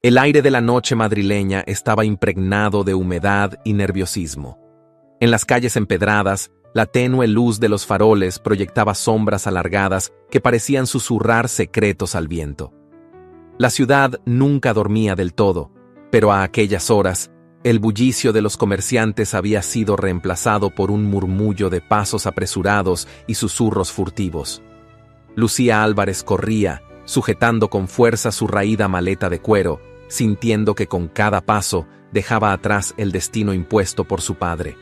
El aire de la noche madrileña estaba impregnado de humedad y nerviosismo. En las calles empedradas, la tenue luz de los faroles proyectaba sombras alargadas que parecían susurrar secretos al viento. La ciudad nunca dormía del todo, pero a aquellas horas, el bullicio de los comerciantes había sido reemplazado por un murmullo de pasos apresurados y susurros furtivos. Lucía Álvarez corría, sujetando con fuerza su raída maleta de cuero, sintiendo que con cada paso dejaba atrás el destino impuesto por su padre.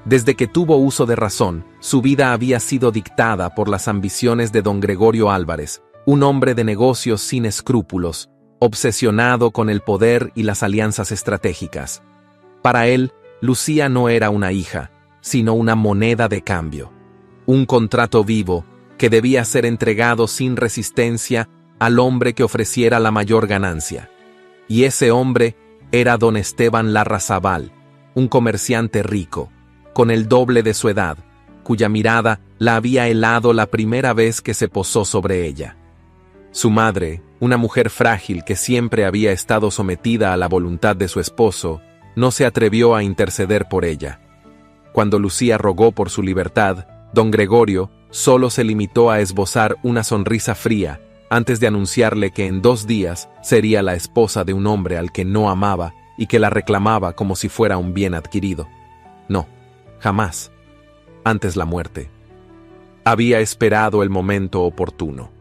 Desde que tuvo uso de razón, su vida había sido dictada por las ambiciones de don Gregorio Álvarez, un hombre de negocios sin escrúpulos, obsesionado con el poder y las alianzas estratégicas. Para él, Lucía no era una hija, sino una moneda de cambio. Un contrato vivo que debía ser entregado sin resistencia al hombre que ofreciera la mayor ganancia. Y ese hombre era don Esteban Larrazabal, un comerciante rico, con el doble de su edad, cuya mirada la había helado la primera vez que se posó sobre ella. Su madre, una mujer frágil que siempre había estado sometida a la voluntad de su esposo, no se atrevió a interceder por ella. Cuando Lucía rogó por su libertad, don Gregorio solo se limitó a esbozar una sonrisa fría antes de anunciarle que en 2 días sería la esposa de un hombre al que no amaba y que la reclamaba como si fuera un bien adquirido. No, jamás. Antes la muerte. Había esperado el momento oportuno.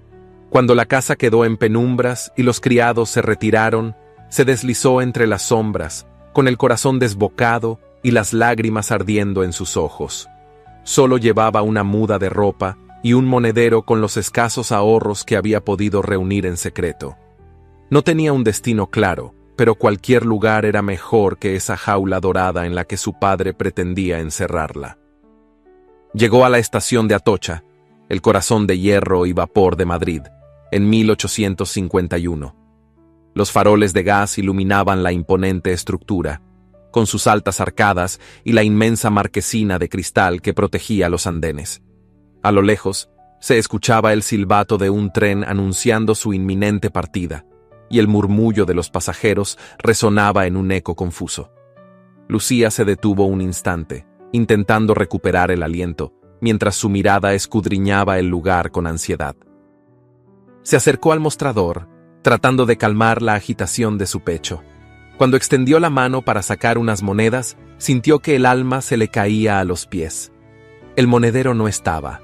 Cuando la casa quedó en penumbras y los criados se retiraron, se deslizó entre las sombras, con el corazón desbocado y las lágrimas ardiendo en sus ojos. Solo llevaba una muda de ropa y un monedero con los escasos ahorros que había podido reunir en secreto. No tenía un destino claro, pero cualquier lugar era mejor que esa jaula dorada en la que su padre pretendía encerrarla. Llegó a la estación de Atocha, el corazón de hierro y vapor de Madrid, en 1851. Los faroles de gas iluminaban la imponente estructura, con sus altas arcadas y la inmensa marquesina de cristal que protegía los andenes. A lo lejos, se escuchaba el silbato de un tren anunciando su inminente partida, y el murmullo de los pasajeros resonaba en un eco confuso. Lucía se detuvo un instante, intentando recuperar el aliento, mientras su mirada escudriñaba el lugar con ansiedad. Se acercó al mostrador, tratando de calmar la agitación de su pecho. Cuando extendió la mano para sacar unas monedas, sintió que el alma se le caía a los pies. El monedero no estaba.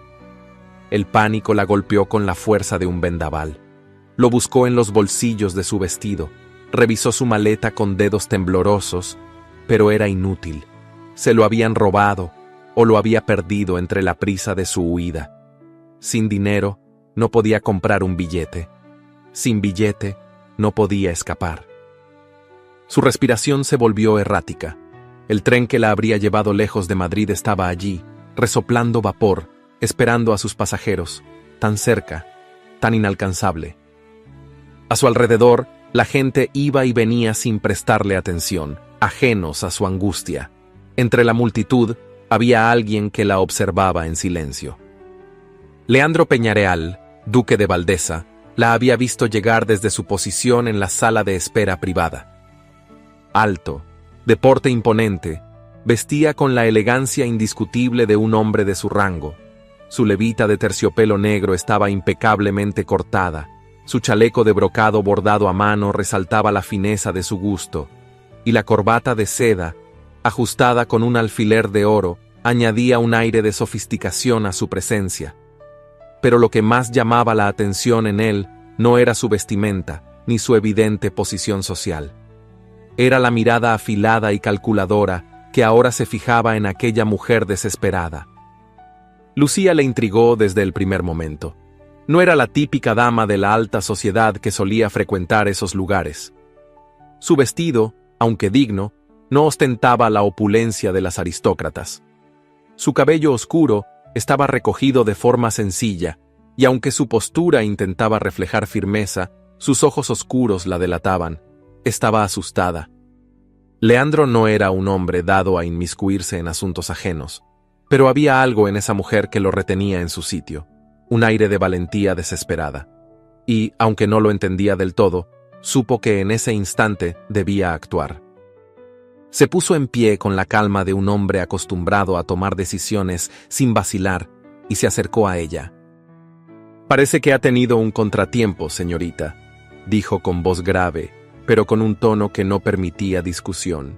El pánico la golpeó con la fuerza de un vendaval. Lo buscó en los bolsillos de su vestido, revisó su maleta con dedos temblorosos, pero era inútil. Se lo habían robado o lo había perdido entre la prisa de su huida. Sin dinero, no podía comprar un billete. Sin billete, no podía escapar. Su respiración se volvió errática. El tren que la habría llevado lejos de Madrid estaba allí, resoplando vapor, esperando a sus pasajeros, tan cerca, tan inalcanzable. A su alrededor, la gente iba y venía sin prestarle atención, ajenos a su angustia. Entre la multitud había alguien que la observaba en silencio. Leandro Peñareal, duque de Valdesa, la había visto llegar desde su posición en la sala de espera privada. Alto, de porte imponente, vestía con la elegancia indiscutible de un hombre de su rango. Su levita de terciopelo negro estaba impecablemente cortada, su chaleco de brocado bordado a mano resaltaba la fineza de su gusto, y la corbata de seda, ajustada con un alfiler de oro, añadía un aire de sofisticación a su presencia. Pero lo que más llamaba la atención en él no era su vestimenta, ni su evidente posición social. Era la mirada afilada y calculadora que ahora se fijaba en aquella mujer desesperada. Lucía le intrigó desde el primer momento. No era la típica dama de la alta sociedad que solía frecuentar esos lugares. Su vestido, aunque digno, no ostentaba la opulencia de las aristócratas. Su cabello oscuro estaba recogido de forma sencilla, y aunque su postura intentaba reflejar firmeza, sus ojos oscuros la delataban. Estaba asustada. Leandro no era un hombre dado a inmiscuirse en asuntos ajenos, pero había algo en esa mujer que lo retenía en su sitio, un aire de valentía desesperada. Y, aunque no lo entendía del todo, supo que en ese instante debía actuar. Se puso en pie con la calma de un hombre acostumbrado a tomar decisiones sin vacilar y se acercó a ella. «Parece que ha tenido un contratiempo, señorita», dijo con voz grave, pero con un tono que no permitía discusión.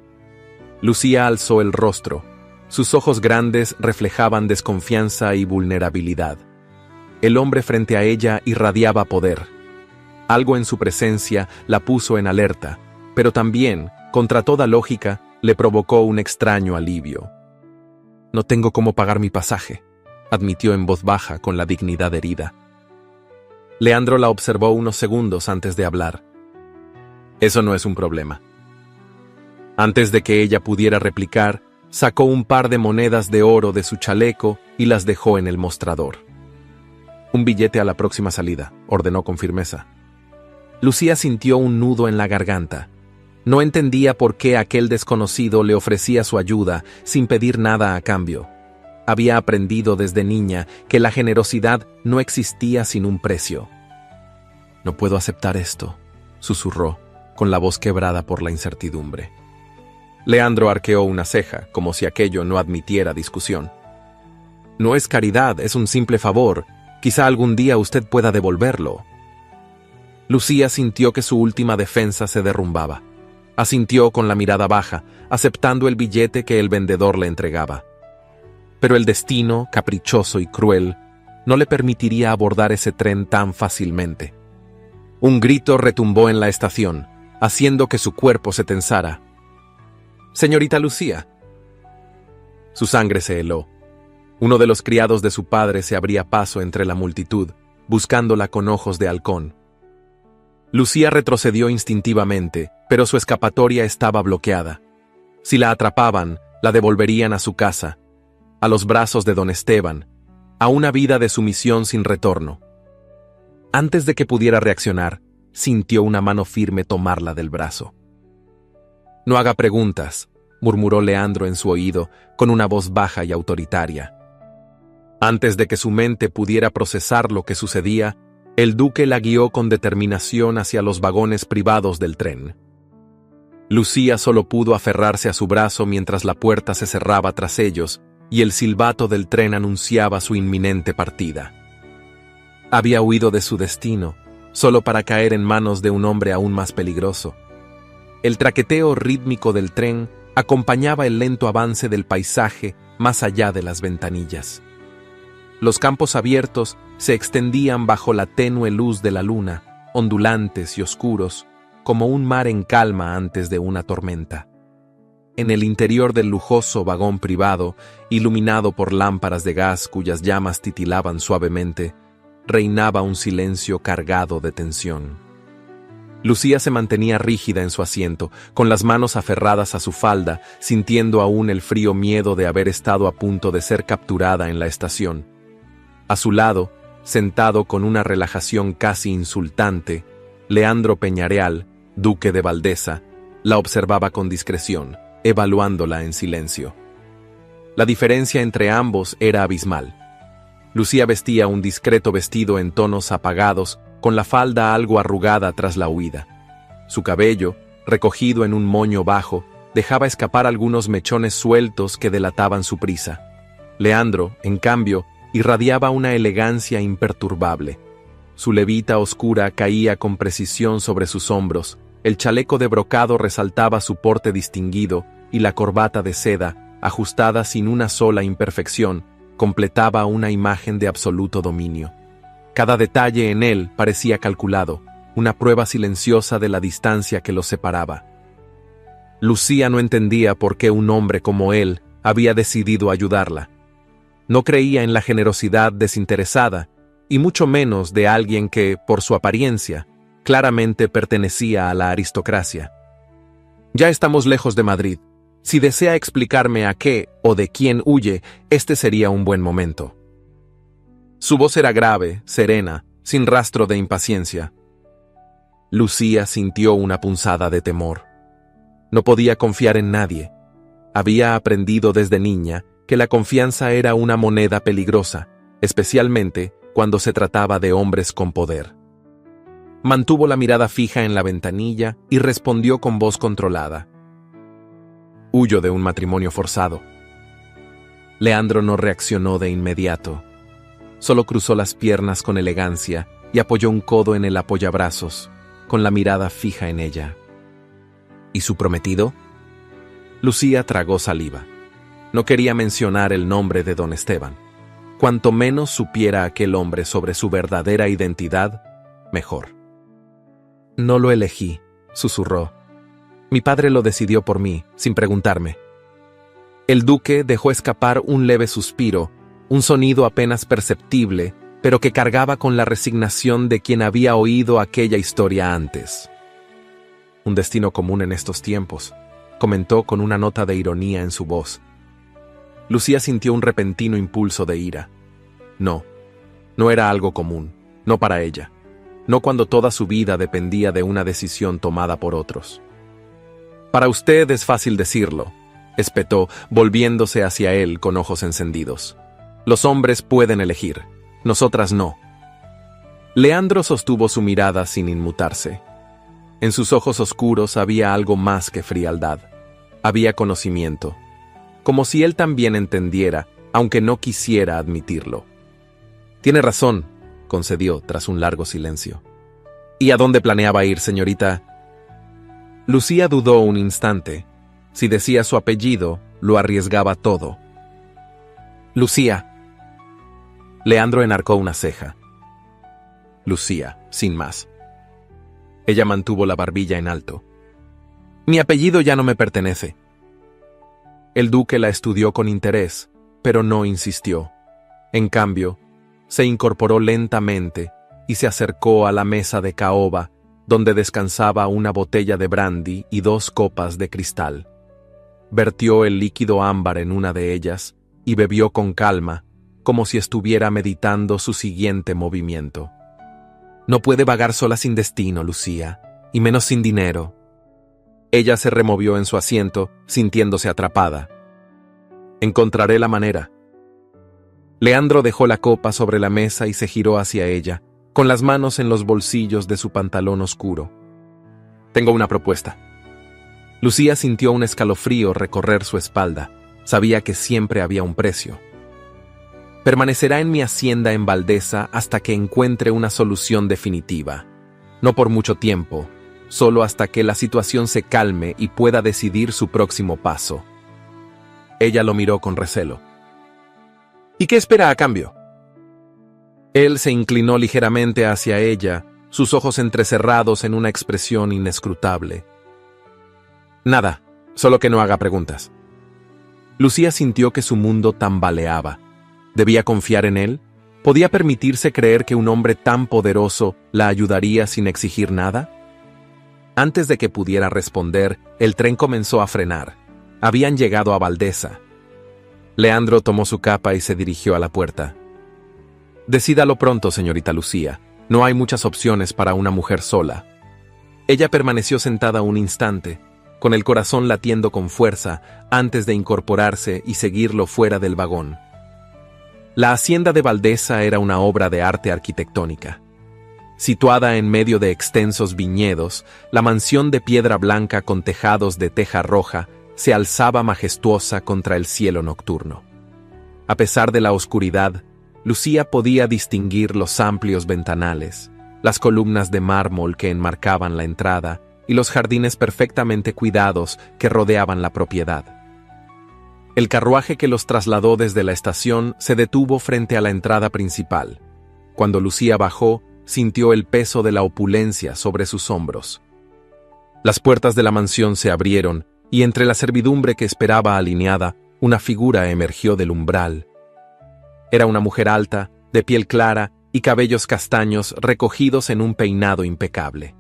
Lucía alzó el rostro. Sus ojos grandes reflejaban desconfianza y vulnerabilidad. El hombre frente a ella irradiaba poder. Algo en su presencia la puso en alerta, pero también, contra toda lógica, le provocó un extraño alivio. «No tengo cómo pagar mi pasaje», admitió en voz baja con la dignidad herida. Leandro la observó unos segundos antes de hablar. «Eso no es un problema». Antes de que ella pudiera replicar, sacó un par de monedas de oro de su chaleco y las dejó en el mostrador. «Un billete a la próxima salida», ordenó con firmeza. Lucía sintió un nudo en la garganta. No entendía por qué aquel desconocido le ofrecía su ayuda sin pedir nada a cambio. Había aprendido desde niña que la generosidad no existía sin un precio. «No puedo aceptar esto», susurró, con la voz quebrada por la incertidumbre. Leandro arqueó una ceja, como si aquello no admitiera discusión. «No es caridad, es un simple favor. Quizá algún día usted pueda devolverlo». Lucía sintió que su última defensa se derrumbaba. Asintió con la mirada baja, aceptando el billete que el vendedor le entregaba. Pero el destino, caprichoso y cruel, no le permitiría abordar ese tren tan fácilmente. Un grito retumbó en la estación, haciendo que su cuerpo se tensara. «Señorita Lucía». Su sangre se heló. Uno de los criados de su padre se abría paso entre la multitud, buscándola con ojos de halcón. Lucía retrocedió instintivamente, pero su escapatoria estaba bloqueada. Si la atrapaban, la devolverían a su casa, a los brazos de don Esteban, a una vida de sumisión sin retorno. Antes de que pudiera reaccionar, sintió una mano firme tomarla del brazo. «No haga preguntas», murmuró Leandro en su oído, con una voz baja y autoritaria. Antes de que su mente pudiera procesar lo que sucedía, el duque la guió con determinación hacia los vagones privados del tren. Lucía solo pudo aferrarse a su brazo mientras la puerta se cerraba tras ellos y el silbato del tren anunciaba su inminente partida. Había huido de su destino, solo para caer en manos de un hombre aún más peligroso. El traqueteo rítmico del tren acompañaba el lento avance del paisaje más allá de las ventanillas. Los campos abiertos se extendían bajo la tenue luz de la luna, ondulantes y oscuros, como un mar en calma antes de una tormenta. En el interior del lujoso vagón privado, iluminado por lámparas de gas cuyas llamas titilaban suavemente, reinaba un silencio cargado de tensión. Lucía se mantenía rígida en su asiento, con las manos aferradas a su falda, sintiendo aún el frío miedo de haber estado a punto de ser capturada en la estación. A su lado, sentado con una relajación casi insultante, Leandro Peñareal, duque de Valdeza, la observaba con discreción, evaluándola en silencio. La diferencia entre ambos era abismal. Lucía vestía un discreto vestido en tonos apagados, con la falda algo arrugada tras la huida. Su cabello, recogido en un moño bajo, dejaba escapar algunos mechones sueltos que delataban su prisa. Leandro, en cambio, irradiaba una elegancia imperturbable. Su levita oscura caía con precisión sobre sus hombros, el chaleco de brocado resaltaba su porte distinguido y la corbata de seda, ajustada sin una sola imperfección, completaba una imagen de absoluto dominio. Cada detalle en él parecía calculado, una prueba silenciosa de la distancia que los separaba. Lucía no entendía por qué un hombre como él había decidido ayudarla. No creía en la generosidad desinteresada, y mucho menos de alguien que, por su apariencia, claramente pertenecía a la aristocracia. «Ya estamos lejos de Madrid. Si desea explicarme a qué o de quién huye, este sería un buen momento». Su voz era grave, serena, sin rastro de impaciencia. Lucía sintió una punzada de temor. No podía confiar en nadie. Había aprendido desde niña que la confianza era una moneda peligrosa, especialmente cuando se trataba de hombres con poder. Mantuvo la mirada fija en la ventanilla y respondió con voz controlada. Huyo de un matrimonio forzado. Leandro no reaccionó de inmediato. Solo cruzó las piernas con elegancia y apoyó un codo en el apoyabrazos, con la mirada fija en ella. ¿Y su prometido? Lucía tragó saliva. No quería mencionar el nombre de don Esteban. Cuanto menos supiera aquel hombre sobre su verdadera identidad, mejor. No lo elegí, susurró. Mi padre lo decidió por mí, sin preguntarme. El duque dejó escapar un leve suspiro, un sonido apenas perceptible, pero que cargaba con la resignación de quien había oído aquella historia antes. Un destino común en estos tiempos, comentó con una nota de ironía en su voz. Lucía sintió un repentino impulso de ira. No era algo común, no para ella, no cuando toda su vida dependía de una decisión tomada por otros. Para usted es fácil decirlo, espetó, volviéndose hacia él con ojos encendidos. Los hombres pueden elegir, nosotras no. Leandro sostuvo su mirada sin inmutarse. En sus ojos oscuros había algo más que frialdad. Había conocimiento. Como si él también entendiera, aunque no quisiera admitirlo. Tiene razón, concedió tras un largo silencio. ¿Y a dónde planeaba ir, señorita? Lucía dudó un instante. Si decía su apellido, lo arriesgaba todo. Lucía. Leandro enarcó una ceja. Lucía, sin más. Ella mantuvo la barbilla en alto. Mi apellido ya no me pertenece. El duque la estudió con interés, pero no insistió. En cambio, se incorporó lentamente y se acercó a la mesa de caoba, donde descansaba una botella de brandy y 2 copas de cristal. Vertió el líquido ámbar en una de ellas y bebió con calma, como si estuviera meditando su siguiente movimiento. No puede vagar sola sin destino, Lucía, y menos sin dinero. Ella se removió en su asiento, sintiéndose atrapada. Encontraré la manera. Leandro dejó la copa sobre la mesa y se giró hacia ella, con las manos en los bolsillos de su pantalón oscuro. Tengo una propuesta. Lucía sintió un escalofrío recorrer su espalda. Sabía que siempre había un precio. Permanecerá en mi hacienda en Valdeza hasta que encuentre una solución definitiva. No por mucho tiempo, solo hasta que la situación se calme y pueda decidir su próximo paso. Ella lo miró con recelo. ¿Y qué espera a cambio? Él se inclinó ligeramente hacia ella, sus ojos entrecerrados en una expresión inescrutable. Nada, solo que no haga preguntas. Lucía sintió que su mundo tambaleaba. ¿Debía confiar en él? ¿Podía permitirse creer que un hombre tan poderoso la ayudaría sin exigir nada? Antes de que pudiera responder, el tren comenzó a frenar. Habían llegado a Valdeza. Leandro tomó su capa y se dirigió a la puerta. Decídalo pronto, señorita Lucía. No hay muchas opciones para una mujer sola. Ella permaneció sentada un instante, con el corazón latiendo con fuerza, antes de incorporarse y seguirlo fuera del vagón. La hacienda de Valdeza era una obra de arte arquitectónica. Situada en medio de extensos viñedos, la mansión de piedra blanca con tejados de teja roja se alzaba majestuosa contra el cielo nocturno. A pesar de la oscuridad, Lucía podía distinguir los amplios ventanales, las columnas de mármol que enmarcaban la entrada y los jardines perfectamente cuidados que rodeaban la propiedad. El carruaje que los trasladó desde la estación se detuvo frente a la entrada principal. Cuando Lucía bajó, sintió el peso de la opulencia sobre sus hombros. Las puertas de la mansión se abrieron y entre la servidumbre que esperaba alineada, una figura emergió del umbral. Era una mujer alta, de piel clara y cabellos castaños recogidos en un peinado impecable.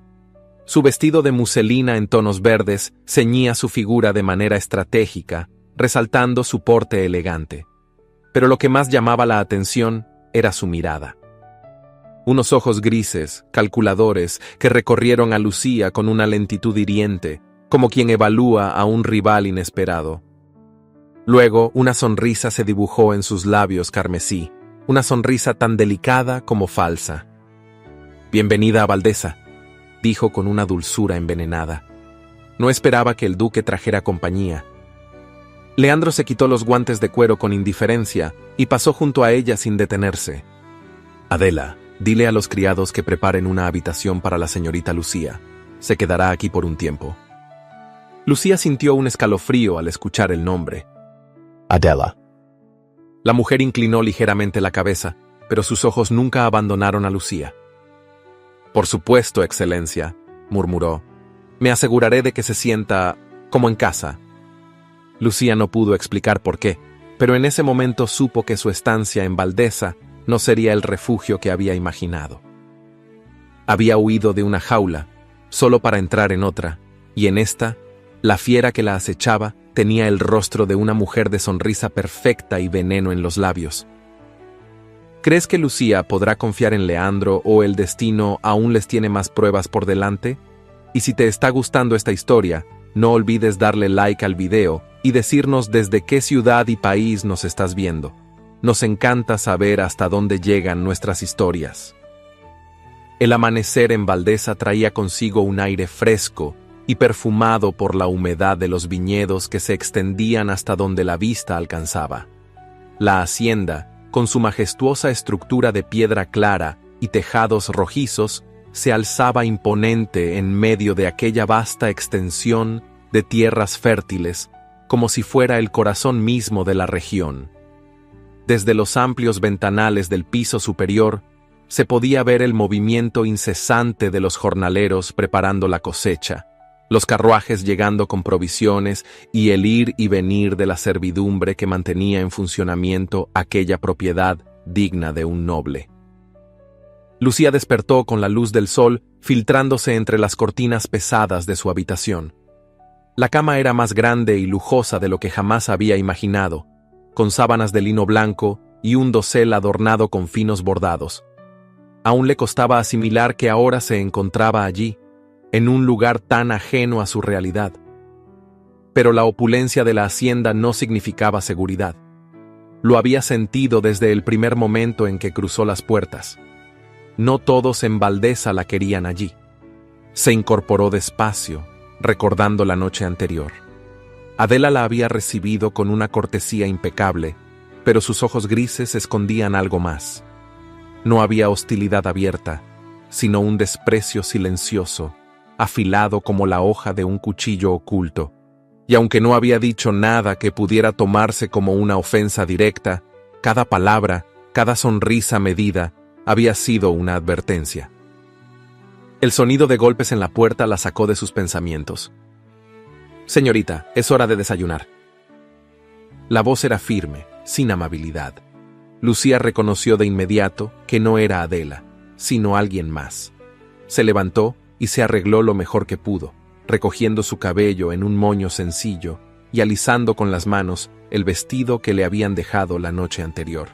Su vestido de muselina en tonos verdes ceñía su figura de manera estratégica, resaltando su porte elegante. Pero lo que más llamaba la atención era su mirada. Unos ojos grises, calculadores, que recorrieron a Lucía con una lentitud hiriente, como quien evalúa a un rival inesperado. Luego, una sonrisa se dibujó en sus labios carmesí, una sonrisa tan delicada como falsa. «Bienvenida a Valdeza», dijo con una dulzura envenenada. No esperaba que el duque trajera compañía. Leandro se quitó los guantes de cuero con indiferencia y pasó junto a ella sin detenerse. Adela, dile a los criados que preparen una habitación para la señorita Lucía. Se quedará aquí por un tiempo. Lucía sintió un escalofrío al escuchar el nombre. Adela. La mujer inclinó ligeramente la cabeza, pero sus ojos nunca abandonaron a Lucía. Por supuesto, Excelencia, murmuró. Me aseguraré de que se sienta como en casa. Lucía no pudo explicar por qué, pero en ese momento supo que su estancia en Valdesa no sería el refugio que había imaginado. Había huido de una jaula, solo para entrar en otra, y en esta, la fiera que la acechaba tenía el rostro de una mujer de sonrisa perfecta y veneno en los labios. ¿Crees que Lucía podrá confiar en Leandro o el destino aún les tiene más pruebas por delante? Y si te está gustando esta historia, no olvides darle like al video y decirnos desde qué ciudad y país nos estás viendo. Nos encanta saber hasta dónde llegan nuestras historias. El amanecer en Valdesa traía consigo un aire fresco y perfumado por la humedad de los viñedos que se extendían hasta donde la vista alcanzaba. La hacienda, con su majestuosa estructura de piedra clara y tejados rojizos, se alzaba imponente en medio de aquella vasta extensión de tierras fértiles, como si fuera el corazón mismo de la región. Desde los amplios ventanales del piso superior, se podía ver el movimiento incesante de los jornaleros preparando la cosecha, los carruajes llegando con provisiones y el ir y venir de la servidumbre que mantenía en funcionamiento aquella propiedad digna de un noble. Lucía despertó con la luz del sol filtrándose entre las cortinas pesadas de su habitación. La cama era más grande y lujosa de lo que jamás había imaginado, con sábanas de lino blanco y un dosel adornado con finos bordados. Aún le costaba asimilar que ahora se encontraba allí, en un lugar tan ajeno a su realidad. Pero la opulencia de la hacienda no significaba seguridad. Lo había sentido desde el primer momento en que cruzó las puertas. No todos en Valdesa la querían allí. Se incorporó despacio, recordando la noche anterior. Adela la había recibido con una cortesía impecable, pero sus ojos grises escondían algo más. No había hostilidad abierta, sino un desprecio silencioso, afilado como la hoja de un cuchillo oculto. Y aunque no había dicho nada que pudiera tomarse como una ofensa directa, cada palabra, cada sonrisa medida, había sido una advertencia. El sonido de golpes en la puerta la sacó de sus pensamientos. «Señorita, es hora de desayunar». La voz era firme, sin amabilidad. Lucía reconoció de inmediato que no era Adela, sino alguien más. Se levantó y se arregló lo mejor que pudo, recogiendo su cabello en un moño sencillo y alisando con las manos el vestido que le habían dejado la noche anterior.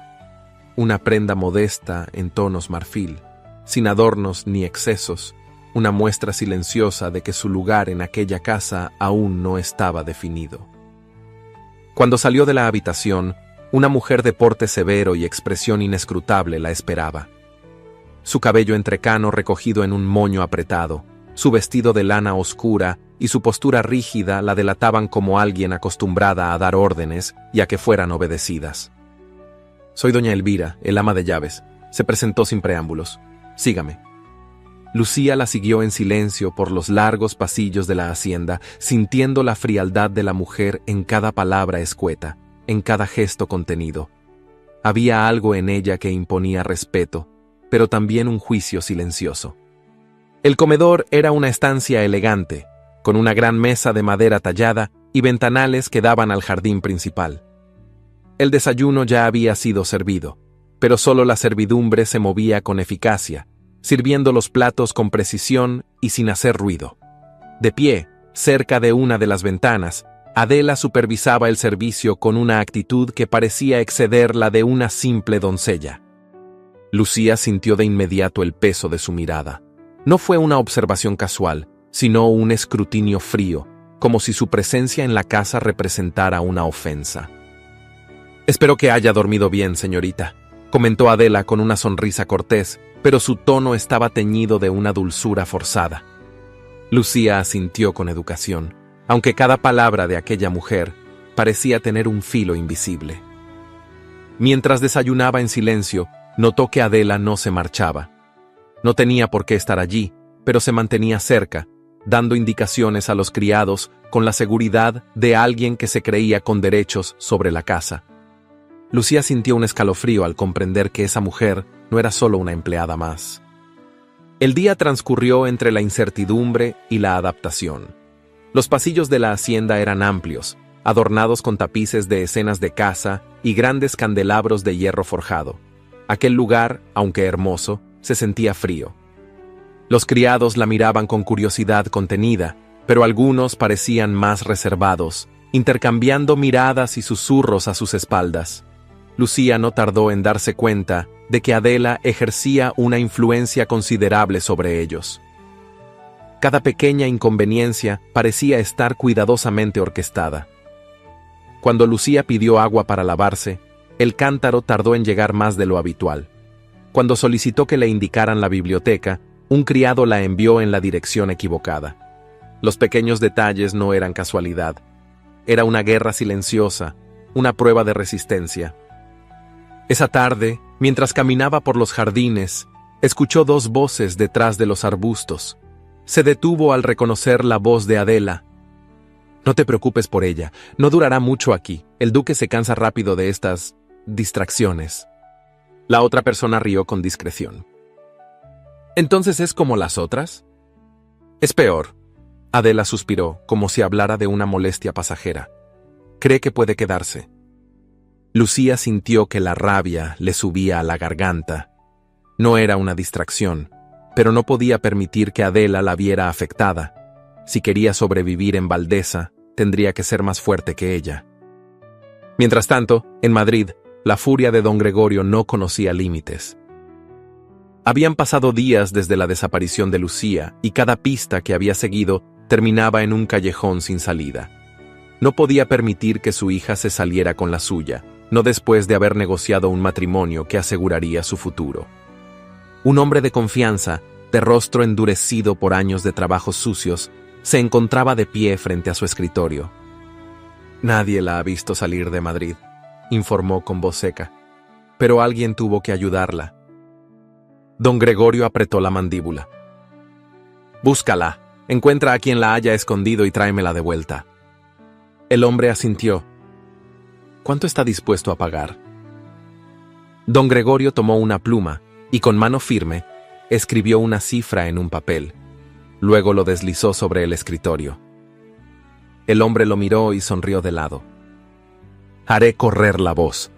Una prenda modesta en tonos marfil, sin adornos ni excesos, una muestra silenciosa de que su lugar en aquella casa aún no estaba definido. Cuando salió de la habitación, una mujer de porte severo y expresión inescrutable la esperaba. Su cabello entrecano recogido en un moño apretado, su vestido de lana oscura y su postura rígida la delataban como alguien acostumbrada a dar órdenes y a que fueran obedecidas. «Soy doña Elvira, el ama de llaves», se presentó sin preámbulos. «Sígame». Lucía la siguió en silencio por los largos pasillos de la hacienda, sintiendo la frialdad de la mujer en cada palabra escueta, en cada gesto contenido. Había algo en ella que imponía respeto, pero también un juicio silencioso. El comedor era una estancia elegante, con una gran mesa de madera tallada y ventanales que daban al jardín principal. El desayuno ya había sido servido, pero solo la servidumbre se movía con eficacia, sirviendo los platos con precisión y sin hacer ruido. De pie, cerca de una de las ventanas, Adela supervisaba el servicio con una actitud que parecía exceder la de una simple doncella. Lucía sintió de inmediato el peso de su mirada. No fue una observación casual, sino un escrutinio frío, como si su presencia en la casa representara una ofensa. «Espero que haya dormido bien, señorita», comentó Adela con una sonrisa cortés, pero su tono estaba teñido de una dulzura forzada. Lucía asintió con educación, aunque cada palabra de aquella mujer parecía tener un filo invisible. Mientras desayunaba en silencio, notó que Adela no se marchaba. No tenía por qué estar allí, pero se mantenía cerca, dando indicaciones a los criados con la seguridad de alguien que se creía con derechos sobre la casa. Lucía sintió un escalofrío al comprender que esa mujer no era solo una empleada más. El día transcurrió entre la incertidumbre y la adaptación. Los pasillos de la hacienda eran amplios, adornados con tapices de escenas de caza y grandes candelabros de hierro forjado. Aquel lugar, aunque hermoso, se sentía frío. Los criados la miraban con curiosidad contenida, pero algunos parecían más reservados, intercambiando miradas y susurros a sus espaldas. Lucía no tardó en darse cuenta de que Adela ejercía una influencia considerable sobre ellos. Cada pequeña inconveniencia parecía estar cuidadosamente orquestada. Cuando Lucía pidió agua para lavarse, el cántaro tardó en llegar más de lo habitual. Cuando solicitó que le indicaran la biblioteca, un criado la envió en la dirección equivocada. Los pequeños detalles no eran casualidad. Era una guerra silenciosa, una prueba de resistencia. Esa tarde, mientras caminaba por los jardines, escuchó dos voces detrás de los arbustos. Se detuvo al reconocer la voz de Adela. «No te preocupes por ella, no durará mucho aquí. El duque se cansa rápido de estas distracciones». La otra persona rió con discreción. «¿Entonces es como las otras?» «Es peor». Adela suspiró, como si hablara de una molestia pasajera. «Cree que puede quedarse». Lucía sintió que la rabia le subía a la garganta. No era una distracción, pero no podía permitir que Adela la viera afectada. Si quería sobrevivir en Valdesa, tendría que ser más fuerte que ella. Mientras tanto, en Madrid, la furia de don Gregorio no conocía límites. Habían pasado días desde la desaparición de Lucía y cada pista que había seguido terminaba en un callejón sin salida. No podía permitir que su hija se saliera con la suya, no después de haber negociado un matrimonio que aseguraría su futuro. Un hombre de confianza, de rostro endurecido por años de trabajos sucios, se encontraba de pie frente a su escritorio. «Nadie la ha visto salir de Madrid», informó con voz seca, «pero alguien tuvo que ayudarla». Don Gregorio apretó la mandíbula. «Búscala, encuentra a quien la haya escondido y tráemela de vuelta». El hombre asintió. «¿Cuánto está dispuesto a pagar?» Don Gregorio tomó una pluma y con mano firme escribió una cifra en un papel. Luego lo deslizó sobre el escritorio. El hombre lo miró y sonrió de lado. «Haré correr la voz.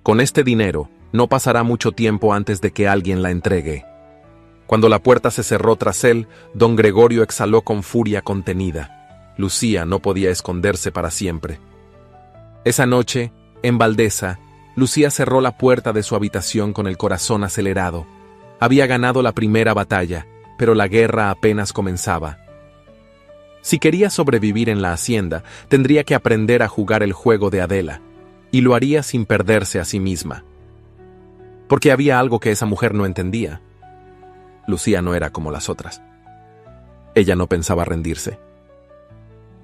Con este dinero no pasará mucho tiempo antes de que alguien la entregue». Cuando la puerta se cerró tras él, don Gregorio exhaló con furia contenida. Lucía no podía esconderse para siempre. Esa noche, en Valdesa, Lucía cerró la puerta de su habitación con el corazón acelerado. Había ganado la primera batalla, pero la guerra apenas comenzaba. Si quería sobrevivir en la hacienda, tendría que aprender a jugar el juego de Adela, y lo haría sin perderse a sí misma. Porque había algo que esa mujer no entendía. Lucía no era como las otras. Ella no pensaba rendirse.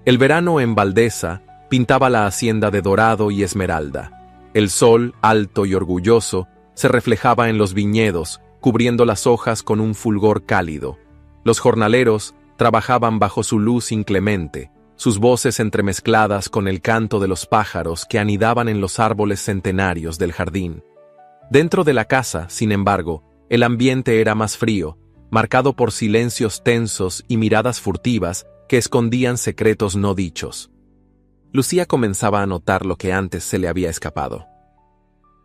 El verano en Valdesa pintaba la hacienda de dorado y esmeralda. El sol, alto y orgulloso, se reflejaba en los viñedos, cubriendo las hojas con un fulgor cálido. Los jornaleros trabajaban bajo su luz inclemente, sus voces entremezcladas con el canto de los pájaros que anidaban en los árboles centenarios del jardín. Dentro de la casa, sin embargo, el ambiente era más frío, marcado por silencios tensos y miradas furtivas que escondían secretos no dichos. Lucía comenzaba a notar lo que antes se le había escapado.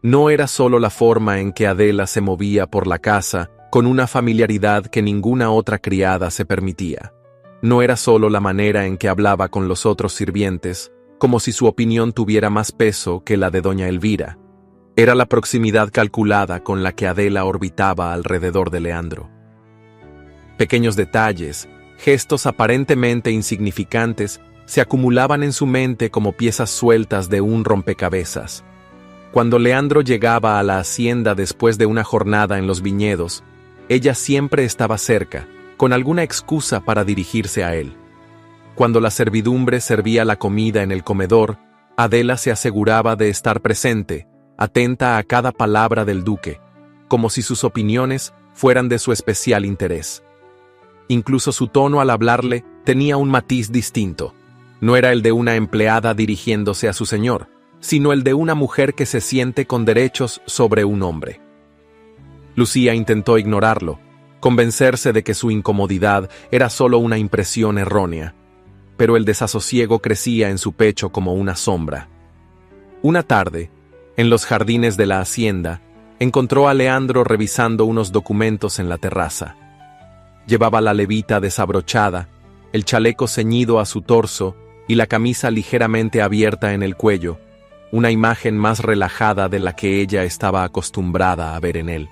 No era solo la forma en que Adela se movía por la casa con una familiaridad que ninguna otra criada se permitía. No era solo la manera en que hablaba con los otros sirvientes, como si su opinión tuviera más peso que la de doña Elvira. Era la proximidad calculada con la que Adela orbitaba alrededor de Leandro. Pequeños detalles, gestos aparentemente insignificantes, se acumulaban en su mente como piezas sueltas de un rompecabezas. Cuando Leandro llegaba a la hacienda después de una jornada en los viñedos, ella siempre estaba cerca, con alguna excusa para dirigirse a él. Cuando la servidumbre servía la comida en el comedor, Adela se aseguraba de estar presente, atenta a cada palabra del duque, como si sus opiniones fueran de su especial interés. Incluso su tono al hablarle tenía un matiz distinto. No era el de una empleada dirigiéndose a su señor, sino el de una mujer que se siente con derechos sobre un hombre. Lucía intentó ignorarlo, convencerse de que su incomodidad era solo una impresión errónea, pero el desasosiego crecía en su pecho como una sombra. Una tarde, en los jardines de la hacienda, encontró a Leandro revisando unos documentos en la terraza. Llevaba la levita desabrochada, el chaleco ceñido a su torso y la camisa ligeramente abierta en el cuello, una imagen más relajada de la que ella estaba acostumbrada a ver en él.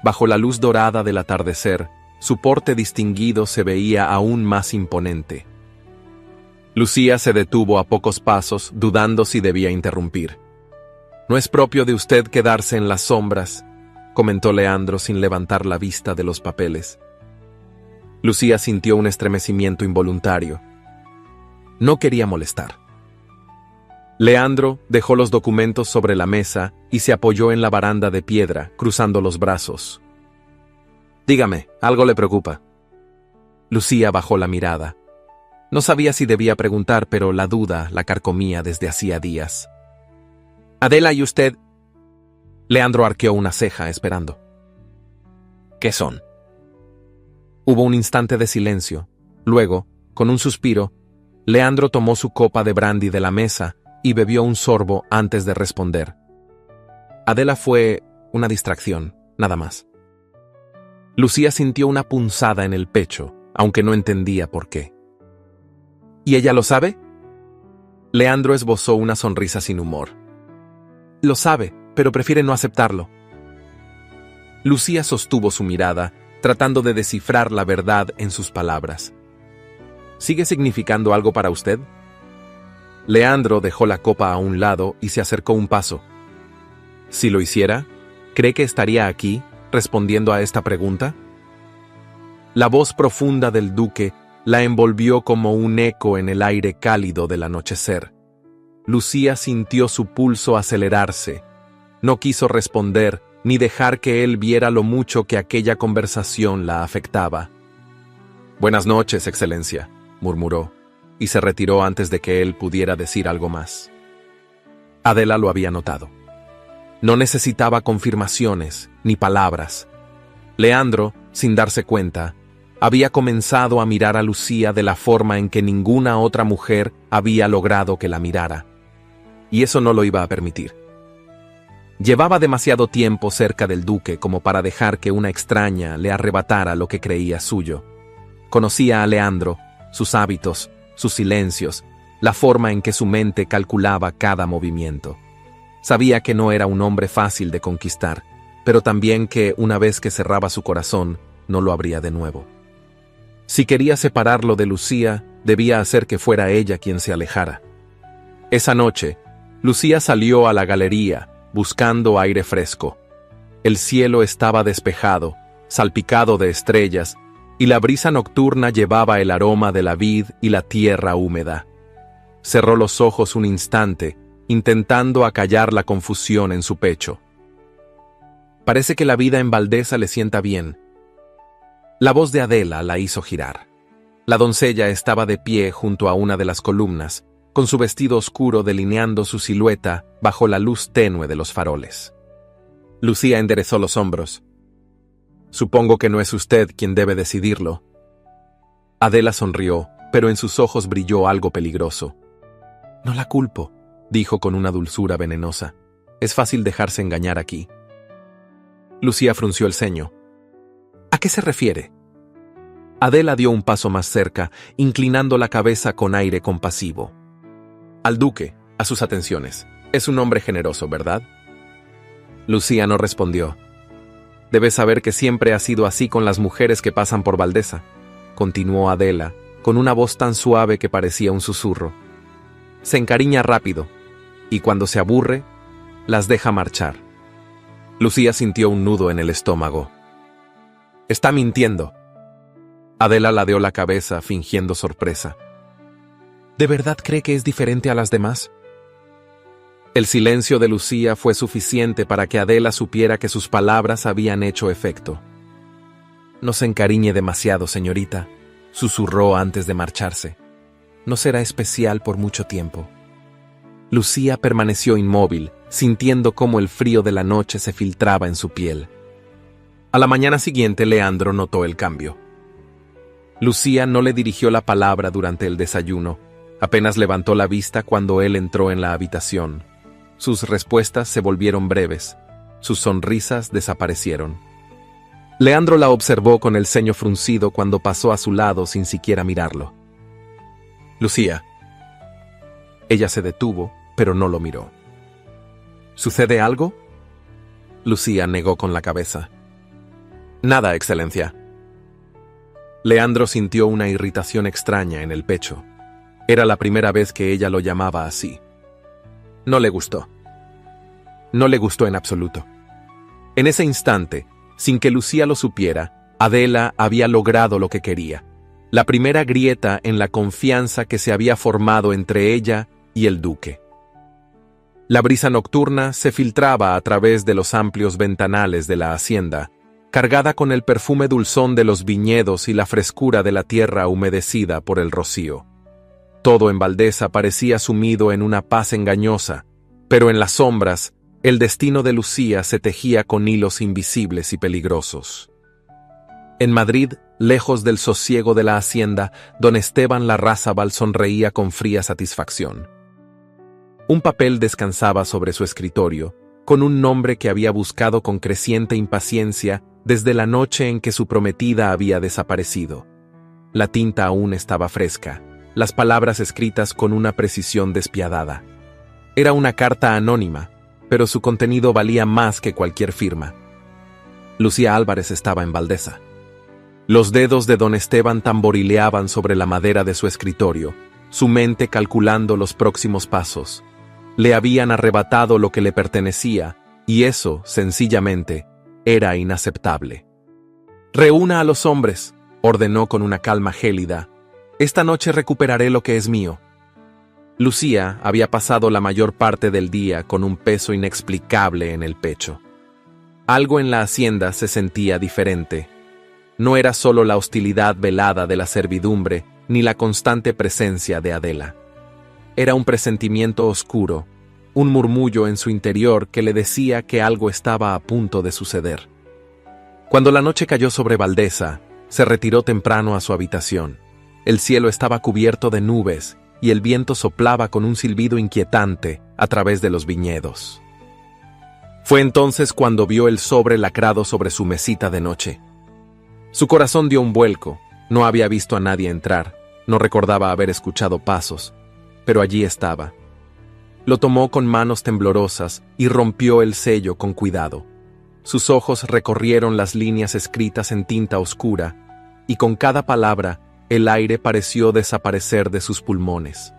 Bajo la luz dorada del atardecer, su porte distinguido se veía aún más imponente. Lucía se detuvo a pocos pasos, dudando si debía interrumpir. «No es propio de usted quedarse en las sombras», comentó Leandro sin levantar la vista de los papeles. Lucía sintió un estremecimiento involuntario. No quería molestar. Leandro dejó los documentos sobre la mesa y se apoyó en la baranda de piedra, cruzando los brazos. «Dígame, algo le preocupa». Lucía bajó la mirada. No sabía si debía preguntar, pero la duda la carcomía desde hacía días. «Adela y usted...» Leandro arqueó una ceja, esperando. «¿Qué son?» Hubo un instante de silencio. Luego, con un suspiro, Leandro tomó su copa de brandy de la mesa y bebió un sorbo antes de responder. Adela fue una distracción, nada más. Lucía sintió una punzada en el pecho, aunque no entendía por qué. ¿Y ella lo sabe? Leandro esbozó una sonrisa sin humor. Lo sabe, pero prefiere no aceptarlo. Lucía sostuvo su mirada, tratando de descifrar la verdad en sus palabras. ¿Sigue significando algo para usted? Leandro dejó la copa a un lado y se acercó un paso. Si lo hiciera, ¿cree que estaría aquí, respondiendo a esta pregunta? La voz profunda del duque la envolvió como un eco en el aire cálido del anochecer. Lucía sintió su pulso acelerarse. No quiso responder ni dejar que él viera lo mucho que aquella conversación la afectaba. «Buenas noches, Excelencia», murmuró, y se retiró antes de que él pudiera decir algo más. Adela lo había notado. No necesitaba confirmaciones ni palabras. Leandro, sin darse cuenta, había comenzado a mirar a Lucía de la forma en que ninguna otra mujer había logrado que la mirara. Y eso no lo iba a permitir. Llevaba demasiado tiempo cerca del duque como para dejar que una extraña le arrebatara lo que creía suyo. Conocía a Leandro, sus hábitos, sus silencios, la forma en que su mente calculaba cada movimiento. Sabía que no era un hombre fácil de conquistar, pero también que, una vez que cerraba su corazón, no lo abría de nuevo. Si quería separarlo de Lucía, debía hacer que fuera ella quien se alejara. Esa noche, Lucía salió a la galería, buscando aire fresco. El cielo estaba despejado, salpicado de estrellas, y la brisa nocturna llevaba el aroma de la vid y la tierra húmeda. Cerró los ojos un instante, intentando acallar la confusión en su pecho. Parece que la vida en Valdesa le sienta bien. La voz de Adela la hizo girar. La doncella estaba de pie junto a una de las columnas, con su vestido oscuro delineando su silueta bajo la luz tenue de los faroles. Lucía enderezó los hombros. «Supongo que no es usted quien debe decidirlo». Adela sonrió, pero en sus ojos brilló algo peligroso. «No la culpo», dijo con una dulzura venenosa. «Es fácil dejarse engañar aquí». Lucía frunció el ceño. «¿A qué se refiere?» Adela dio un paso más cerca, inclinando la cabeza con aire compasivo. «Al duque, a sus atenciones. Es un hombre generoso, ¿verdad?» Lucía no respondió. «Debes saber que siempre ha sido así con las mujeres que pasan por Valdesa», continuó Adela, con una voz tan suave que parecía un susurro. «Se encariña rápido, y cuando se aburre, las deja marchar». Lucía sintió un nudo en el estómago. «Está mintiendo». Adela ladeó la cabeza, fingiendo sorpresa. ¿De verdad cree que es diferente a las demás? El silencio de Lucía fue suficiente para que Adela supiera que sus palabras habían hecho efecto. No se encariñe demasiado, señorita, susurró antes de marcharse. No será especial por mucho tiempo. Lucía permaneció inmóvil, sintiendo cómo el frío de la noche se filtraba en su piel. A la mañana siguiente, Leandro notó el cambio. Lucía no le dirigió la palabra durante el desayuno, apenas levantó la vista cuando él entró en la habitación. Sus respuestas se volvieron breves, sus sonrisas desaparecieron. Leandro la observó con el ceño fruncido cuando pasó a su lado sin siquiera mirarlo. Lucía. Ella se detuvo, pero no lo miró. ¿Sucede algo? Lucía negó con la cabeza. Nada, Excelencia. Leandro sintió una irritación extraña en el pecho. Era la primera vez que ella lo llamaba así. No le gustó. No le gustó en absoluto. En ese instante, sin que Lucía lo supiera, Adela había logrado lo que quería. La primera grieta en la confianza que se había formado entre ella y el duque. La brisa nocturna se filtraba a través de los amplios ventanales de la hacienda, cargada con el perfume dulzón de los viñedos y la frescura de la tierra humedecida por el rocío. Todo en Valdeza parecía sumido en una paz engañosa, pero en las sombras, el destino de Lucía se tejía con hilos invisibles y peligrosos. En Madrid, lejos del sosiego de la hacienda, don Esteban Larrázábal sonreía con fría satisfacción. Un papel descansaba sobre su escritorio, con un nombre que había buscado con creciente impaciencia desde la noche en que su prometida había desaparecido. La tinta aún estaba fresca, las palabras escritas con una precisión despiadada. Era una carta anónima, pero su contenido valía más que cualquier firma. Lucía Álvarez estaba en Valdeza. Los dedos de don Esteban tamborileaban sobre la madera de su escritorio, su mente calculando los próximos pasos. Le habían arrebatado lo que le pertenecía, y eso, sencillamente, era inaceptable. «Reúna a los hombres», ordenó con una calma gélida. «Esta noche recuperaré lo que es mío». Lucía había pasado la mayor parte del día con un peso inexplicable en el pecho. Algo en la hacienda se sentía diferente. No era solo la hostilidad velada de la servidumbre, ni la constante presencia de Adela. Era un presentimiento oscuro, un murmullo en su interior que le decía que algo estaba a punto de suceder. Cuando la noche cayó sobre Valdeza, se retiró temprano a su habitación. El cielo estaba cubierto de nubes y el viento soplaba con un silbido inquietante a través de los viñedos. Fue entonces cuando vio el sobre lacrado sobre su mesita de noche. Su corazón dio un vuelco, no había visto a nadie entrar, no recordaba haber escuchado pasos, pero allí estaba. Lo tomó con manos temblorosas y rompió el sello con cuidado. Sus ojos recorrieron las líneas escritas en tinta oscura, y con cada palabra, el aire pareció desaparecer de sus pulmones.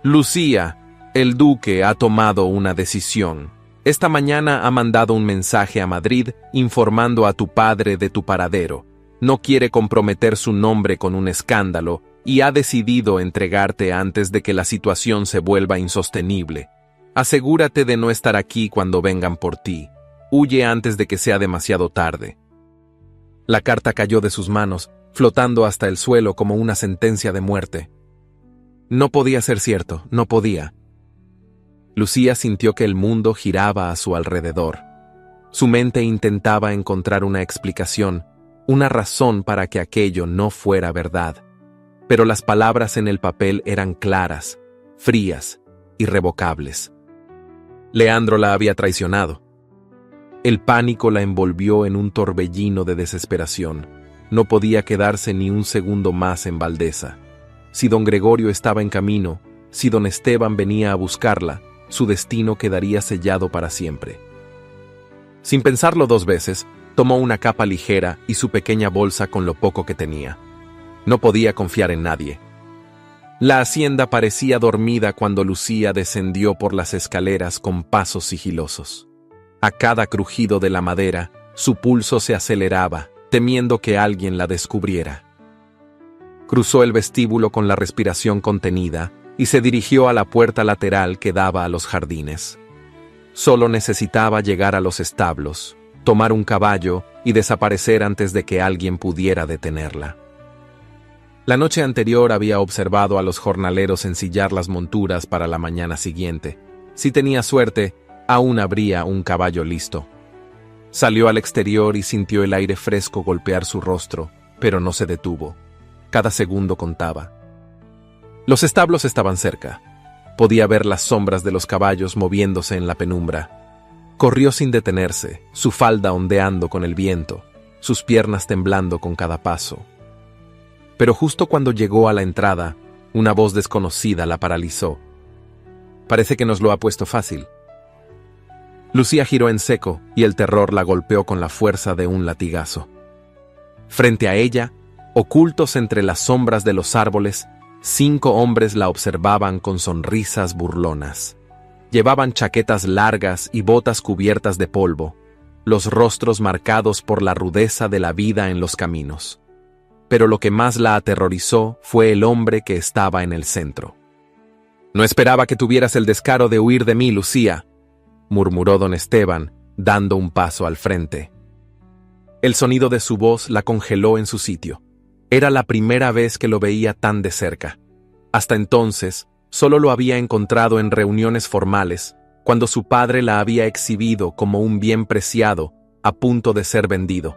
Lucía, el duque ha tomado una decisión. Esta mañana ha mandado un mensaje a Madrid informando a tu padre de tu paradero. No quiere comprometer su nombre con un escándalo y ha decidido entregarte antes de que la situación se vuelva insostenible. Asegúrate de no estar aquí cuando vengan por ti. Huye antes de que sea demasiado tarde. La carta cayó de sus manos, flotando hasta el suelo como una sentencia de muerte. No podía ser cierto, no podía. Lucía sintió que el mundo giraba a su alrededor. Su mente intentaba encontrar una explicación, una razón para que aquello no fuera verdad. Pero las palabras en el papel eran claras, frías, irrevocables. Leandro la había traicionado. El pánico la envolvió en un torbellino de desesperación. No podía quedarse ni un segundo más en Valdeza. Si don Gregorio estaba en camino, si don Esteban venía a buscarla, su destino quedaría sellado para siempre. Sin pensarlo dos veces, tomó una capa ligera y su pequeña bolsa con lo poco que tenía. No podía confiar en nadie. La hacienda parecía dormida cuando Lucía descendió por las escaleras con pasos sigilosos. A cada crujido de la madera, su pulso se aceleraba, temiendo que alguien la descubriera. Cruzó el vestíbulo con la respiración contenida y se dirigió a la puerta lateral que daba a los jardines. Solo necesitaba llegar a los establos, tomar un caballo y desaparecer antes de que alguien pudiera detenerla. La noche anterior había observado a los jornaleros ensillar las monturas para la mañana siguiente. Si tenía suerte, aún habría un caballo listo. Salió al exterior y sintió el aire fresco golpear su rostro, pero no se detuvo. Cada segundo contaba. Los establos estaban cerca. Podía ver las sombras de los caballos moviéndose en la penumbra. Corrió sin detenerse, su falda ondeando con el viento, sus piernas temblando con cada paso. Pero justo cuando llegó a la entrada, una voz desconocida la paralizó. Parece que nos lo ha puesto fácil. Lucía giró en seco y el terror la golpeó con la fuerza de un latigazo. Frente a ella, ocultos entre las sombras de los árboles, 5 hombres la observaban con sonrisas burlonas. Llevaban chaquetas largas y botas cubiertas de polvo, los rostros marcados por la rudeza de la vida en los caminos. Pero lo que más la aterrorizó fue el hombre que estaba en el centro. «No esperaba que tuvieras el descaro de huir de mí, Lucía», murmuró don Esteban, dando un paso al frente. El sonido de su voz la congeló en su sitio. Era la primera vez que lo veía tan de cerca. Hasta entonces, solo lo había encontrado en reuniones formales, cuando su padre la había exhibido como un bien preciado, a punto de ser vendido.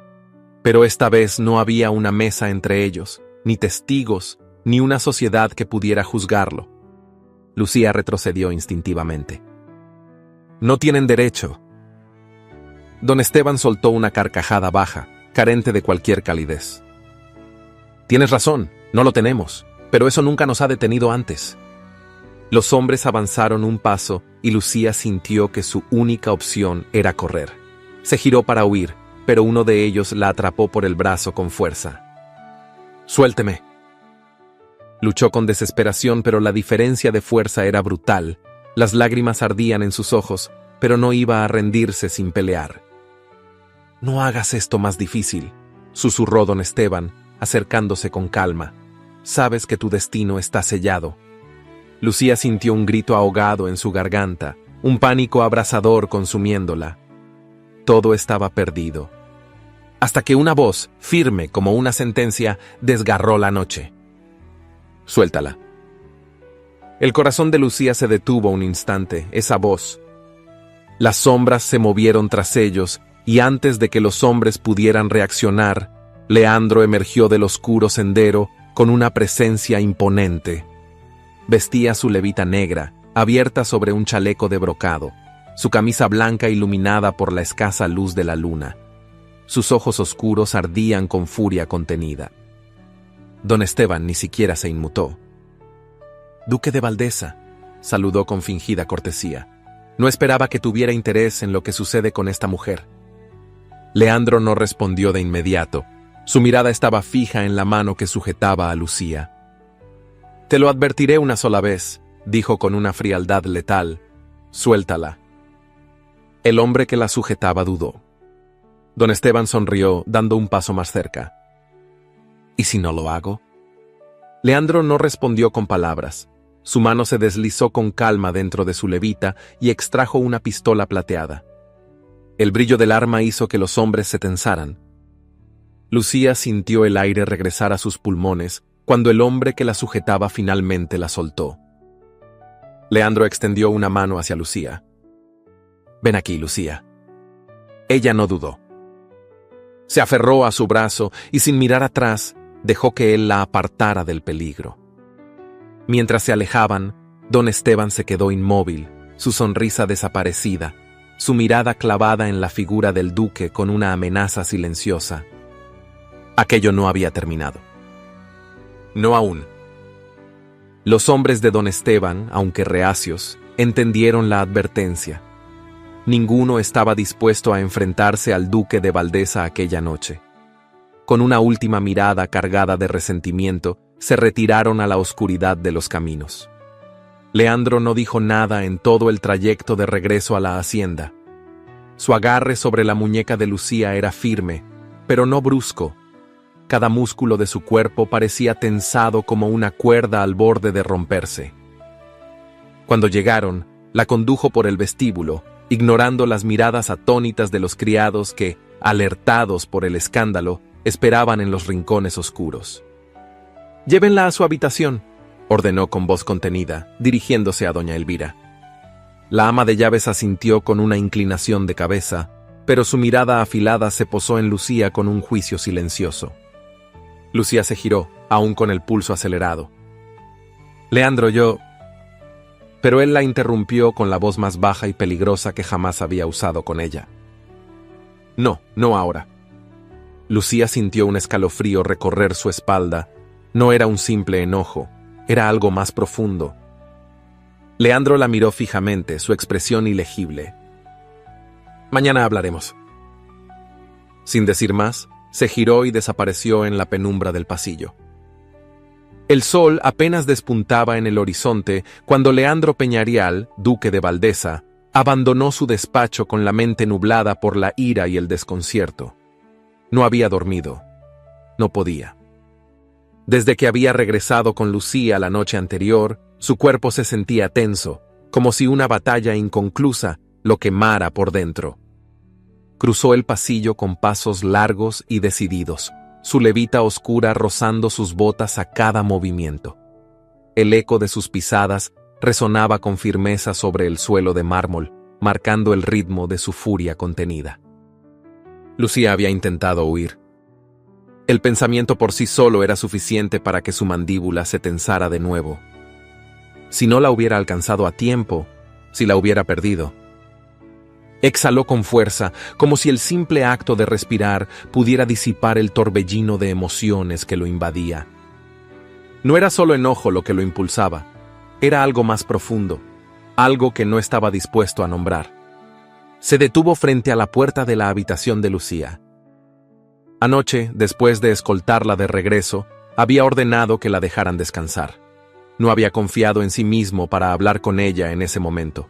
Pero esta vez no había una mesa entre ellos, ni testigos, ni una sociedad que pudiera juzgarlo. Lucía retrocedió instintivamente. «No tienen derecho». Don Esteban soltó una carcajada baja, carente de cualquier calidez. «Tienes razón, no lo tenemos, pero eso nunca nos ha detenido antes». Los hombres avanzaron un paso y Lucía sintió que su única opción era correr. Se giró para huir, pero uno de ellos la atrapó por el brazo con fuerza. «Suélteme». Luchó con desesperación, pero la diferencia de fuerza era brutal. Las lágrimas ardían en sus ojos, pero no iba a rendirse sin pelear. «No hagas esto más difícil», susurró don Esteban, acercándose con calma. «Sabes que tu destino está sellado». Lucía sintió un grito ahogado en su garganta, un pánico abrasador consumiéndola. Todo estaba perdido. Hasta que una voz, firme como una sentencia, desgarró la noche. «Suéltala». El corazón de Lucía se detuvo un instante, esa voz. Las sombras se movieron tras ellos, y antes de que los hombres pudieran reaccionar, Leandro emergió del oscuro sendero con una presencia imponente. Vestía su levita negra, abierta sobre un chaleco de brocado, su camisa blanca iluminada por la escasa luz de la luna. Sus ojos oscuros ardían con furia contenida. Don Esteban ni siquiera se inmutó. «Duque de Valdeza», saludó con fingida cortesía. «No esperaba que tuviera interés en lo que sucede con esta mujer». Leandro no respondió de inmediato. Su mirada estaba fija en la mano que sujetaba a Lucía. «Te lo advertiré una sola vez», dijo con una frialdad letal. «Suéltala». El hombre que la sujetaba dudó. Don Esteban sonrió, dando un paso más cerca. «¿Y si no lo hago?». Leandro no respondió con palabras. Su mano se deslizó con calma dentro de su levita y extrajo una pistola plateada. El brillo del arma hizo que los hombres se tensaran. Lucía sintió el aire regresar a sus pulmones cuando el hombre que la sujetaba finalmente la soltó. Leandro extendió una mano hacia Lucía. «Ven aquí, Lucía». Ella no dudó. Se aferró a su brazo y sin mirar atrás, dejó que él la apartara del peligro. Mientras se alejaban, don Esteban se quedó inmóvil, su sonrisa desaparecida, su mirada clavada en la figura del duque con una amenaza silenciosa. Aquello no había terminado. No aún. Los hombres de don Esteban, aunque reacios, entendieron la advertencia. Ninguno estaba dispuesto a enfrentarse al duque de Valdeza aquella noche. Con una última mirada cargada de resentimiento, se retiraron a la oscuridad de los caminos. Leandro no dijo nada en todo el trayecto de regreso a la hacienda. Su agarre sobre la muñeca de Lucía era firme, pero no brusco. Cada músculo de su cuerpo parecía tensado como una cuerda al borde de romperse. Cuando llegaron, la condujo por el vestíbulo, ignorando las miradas atónitas de los criados que, alertados por el escándalo, esperaban en los rincones oscuros. «Llévenla a su habitación», ordenó con voz contenida, dirigiéndose a doña Elvira. La ama de llaves asintió con una inclinación de cabeza, pero su mirada afilada se posó en Lucía con un juicio silencioso. Lucía se giró, aún con el pulso acelerado. «Leandro, yo...» Pero él la interrumpió con la voz más baja y peligrosa que jamás había usado con ella. «No, no ahora». Lucía sintió un escalofrío recorrer su espalda. No era un simple enojo, era algo más profundo. Leandro la miró fijamente, su expresión ilegible. «Mañana hablaremos». Sin decir más, se giró y desapareció en la penumbra del pasillo. El sol apenas despuntaba en el horizonte cuando Leandro Peñarial, duque de Valdeza, abandonó su despacho con la mente nublada por la ira y el desconcierto. No había dormido. No podía. Desde que había regresado con Lucía la noche anterior, su cuerpo se sentía tenso, como si una batalla inconclusa lo quemara por dentro. Cruzó el pasillo con pasos largos y decididos, su levita oscura rozando sus botas a cada movimiento. El eco de sus pisadas resonaba con firmeza sobre el suelo de mármol, marcando el ritmo de su furia contenida. Lucía había intentado huir. El pensamiento por sí solo era suficiente para que su mandíbula se tensara de nuevo. Si no la hubiera alcanzado a tiempo, si la hubiera perdido. Exhaló con fuerza, como si el simple acto de respirar pudiera disipar el torbellino de emociones que lo invadía. No era solo enojo lo que lo impulsaba, era algo más profundo, algo que no estaba dispuesto a nombrar. Se detuvo frente a la puerta de la habitación de Lucía. Anoche, después de escoltarla de regreso, había ordenado que la dejaran descansar. No había confiado en sí mismo para hablar con ella en ese momento.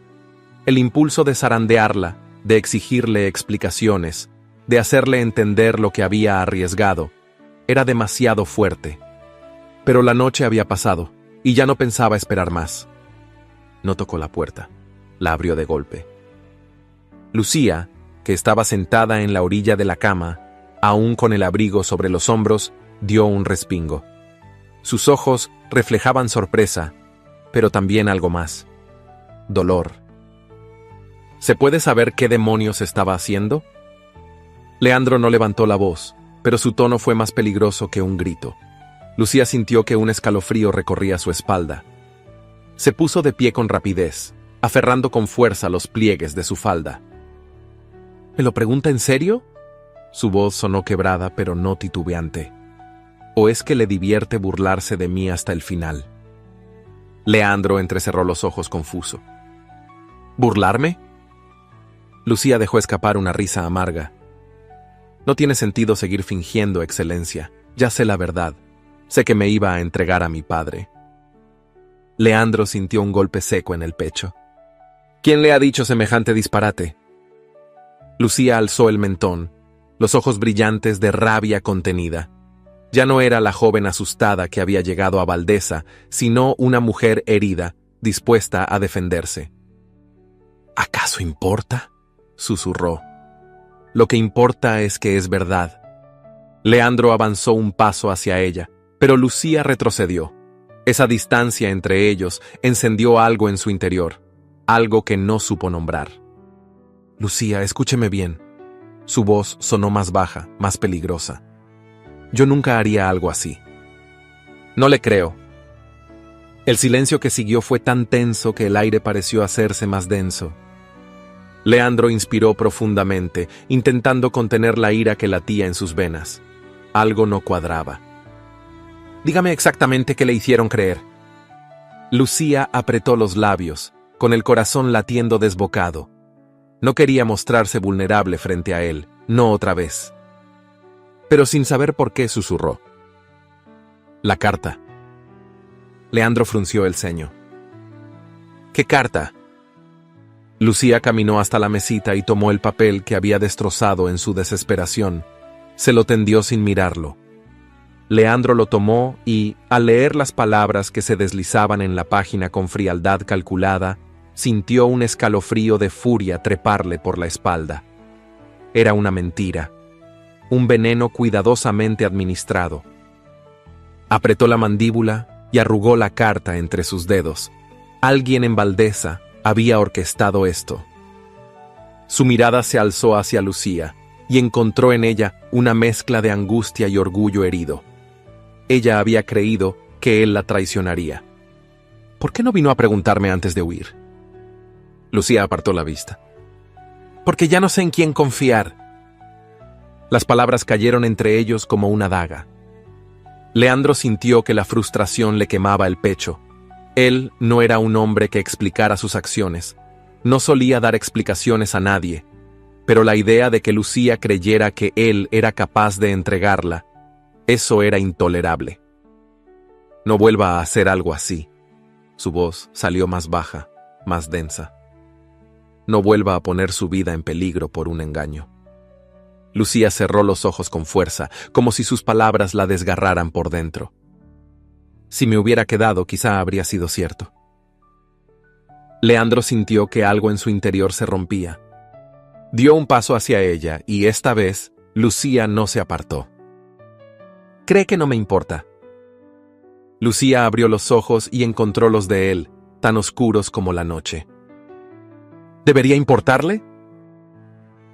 El impulso de zarandearla, de exigirle explicaciones, de hacerle entender lo que había arriesgado, era demasiado fuerte. Pero la noche había pasado, y ya no pensaba esperar más. No tocó la puerta, la abrió de golpe. Lucía, que estaba sentada en la orilla de la cama, aún con el abrigo sobre los hombros, dio un respingo. Sus ojos reflejaban sorpresa, pero también algo más: dolor. ¿Se puede saber qué demonios estaba haciendo? Leandro no levantó la voz, pero su tono fue más peligroso que un grito. Lucía sintió que un escalofrío recorría su espalda. Se puso de pie con rapidez, aferrando con fuerza los pliegues de su falda. ¿Me lo pregunta en serio? Su voz sonó quebrada, pero no titubeante. ¿O es que le divierte burlarse de mí hasta el final? Leandro entrecerró los ojos confuso. ¿Burlarme? Lucía dejó escapar una risa amarga. No tiene sentido seguir fingiendo, excelencia. Ya sé la verdad. Sé que me iba a entregar a mi padre. Leandro sintió un golpe seco en el pecho. ¿Quién le ha dicho semejante disparate? Lucía alzó el mentón, los ojos brillantes de rabia contenida. Ya no era la joven asustada que había llegado a Valdeza, sino una mujer herida, dispuesta a defenderse. ¿Acaso importa?, susurró. Lo que importa es que es verdad. Leandro avanzó un paso hacia ella, pero Lucía retrocedió. Esa distancia entre ellos encendió algo en su interior, algo que no supo nombrar. Lucía, escúcheme bien. Su voz sonó más baja, más peligrosa. Yo nunca haría algo así. No le creo. El silencio que siguió fue tan tenso que el aire pareció hacerse más denso. Leandro inspiró profundamente, intentando contener la ira que latía en sus venas. Algo no cuadraba. Dígame exactamente qué le hicieron creer. Lucía apretó los labios, con el corazón latiendo desbocado. No quería mostrarse vulnerable frente a él, no otra vez. Pero sin saber por qué susurró. La carta. Leandro frunció el ceño. ¿Qué carta? Lucía caminó hasta la mesita y tomó el papel que había destrozado en su desesperación. Se lo tendió sin mirarlo. Leandro lo tomó y, al leer las palabras que se deslizaban en la página con frialdad calculada, sintió un escalofrío de furia treparle por la espalda. Era una mentira, un veneno cuidadosamente administrado. Apretó la mandíbula y arrugó la carta entre sus dedos. Alguien en Valdesa había orquestado esto. Su mirada se alzó hacia Lucía y encontró en ella una mezcla de angustia y orgullo herido. Ella había creído que él la traicionaría. ¿Por qué no vino a preguntarme antes de huir? Lucía apartó la vista. Porque ya no sé en quién confiar. Las palabras cayeron entre ellos como una daga. Leandro sintió que la frustración le quemaba el pecho. Él no era un hombre que explicara sus acciones. No solía dar explicaciones a nadie, pero la idea de que Lucía creyera que él era capaz de entregarla, eso era intolerable. No vuelva a hacer algo así. Su voz salió más baja, más densa. No vuelva a poner su vida en peligro por un engaño. Lucía cerró los ojos con fuerza, como si sus palabras la desgarraran por dentro. Si me hubiera quedado, quizá habría sido cierto. Leandro sintió que algo en su interior se rompía. Dio un paso hacia ella y esta vez Lucía no se apartó. «¿Cree que no me importa?» Lucía abrió los ojos y encontró los de él, tan oscuros como la noche. ¿Debería importarle?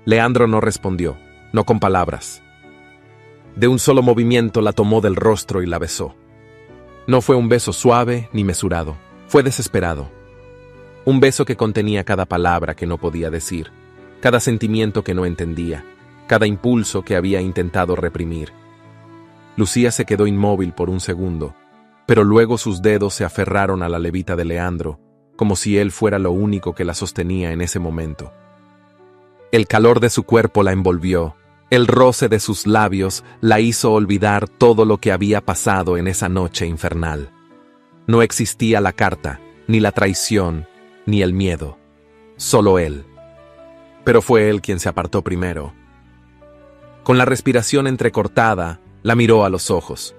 Leandro no respondió, no con palabras. De un solo movimiento la tomó del rostro y la besó. No fue un beso suave ni mesurado, fue desesperado. Un beso que contenía cada palabra que no podía decir, cada sentimiento que no entendía, cada impulso que había intentado reprimir. Lucía se quedó inmóvil por un segundo, pero luego sus dedos se aferraron a la levita de Leandro, como si él fuera lo único que la sostenía en ese momento. El calor de su cuerpo la envolvió, el roce de sus labios la hizo olvidar todo lo que había pasado en esa noche infernal. No existía la carta, ni la traición, ni el miedo, solo él. Pero fue él quien se apartó primero. Con la respiración entrecortada, la miró a los ojos.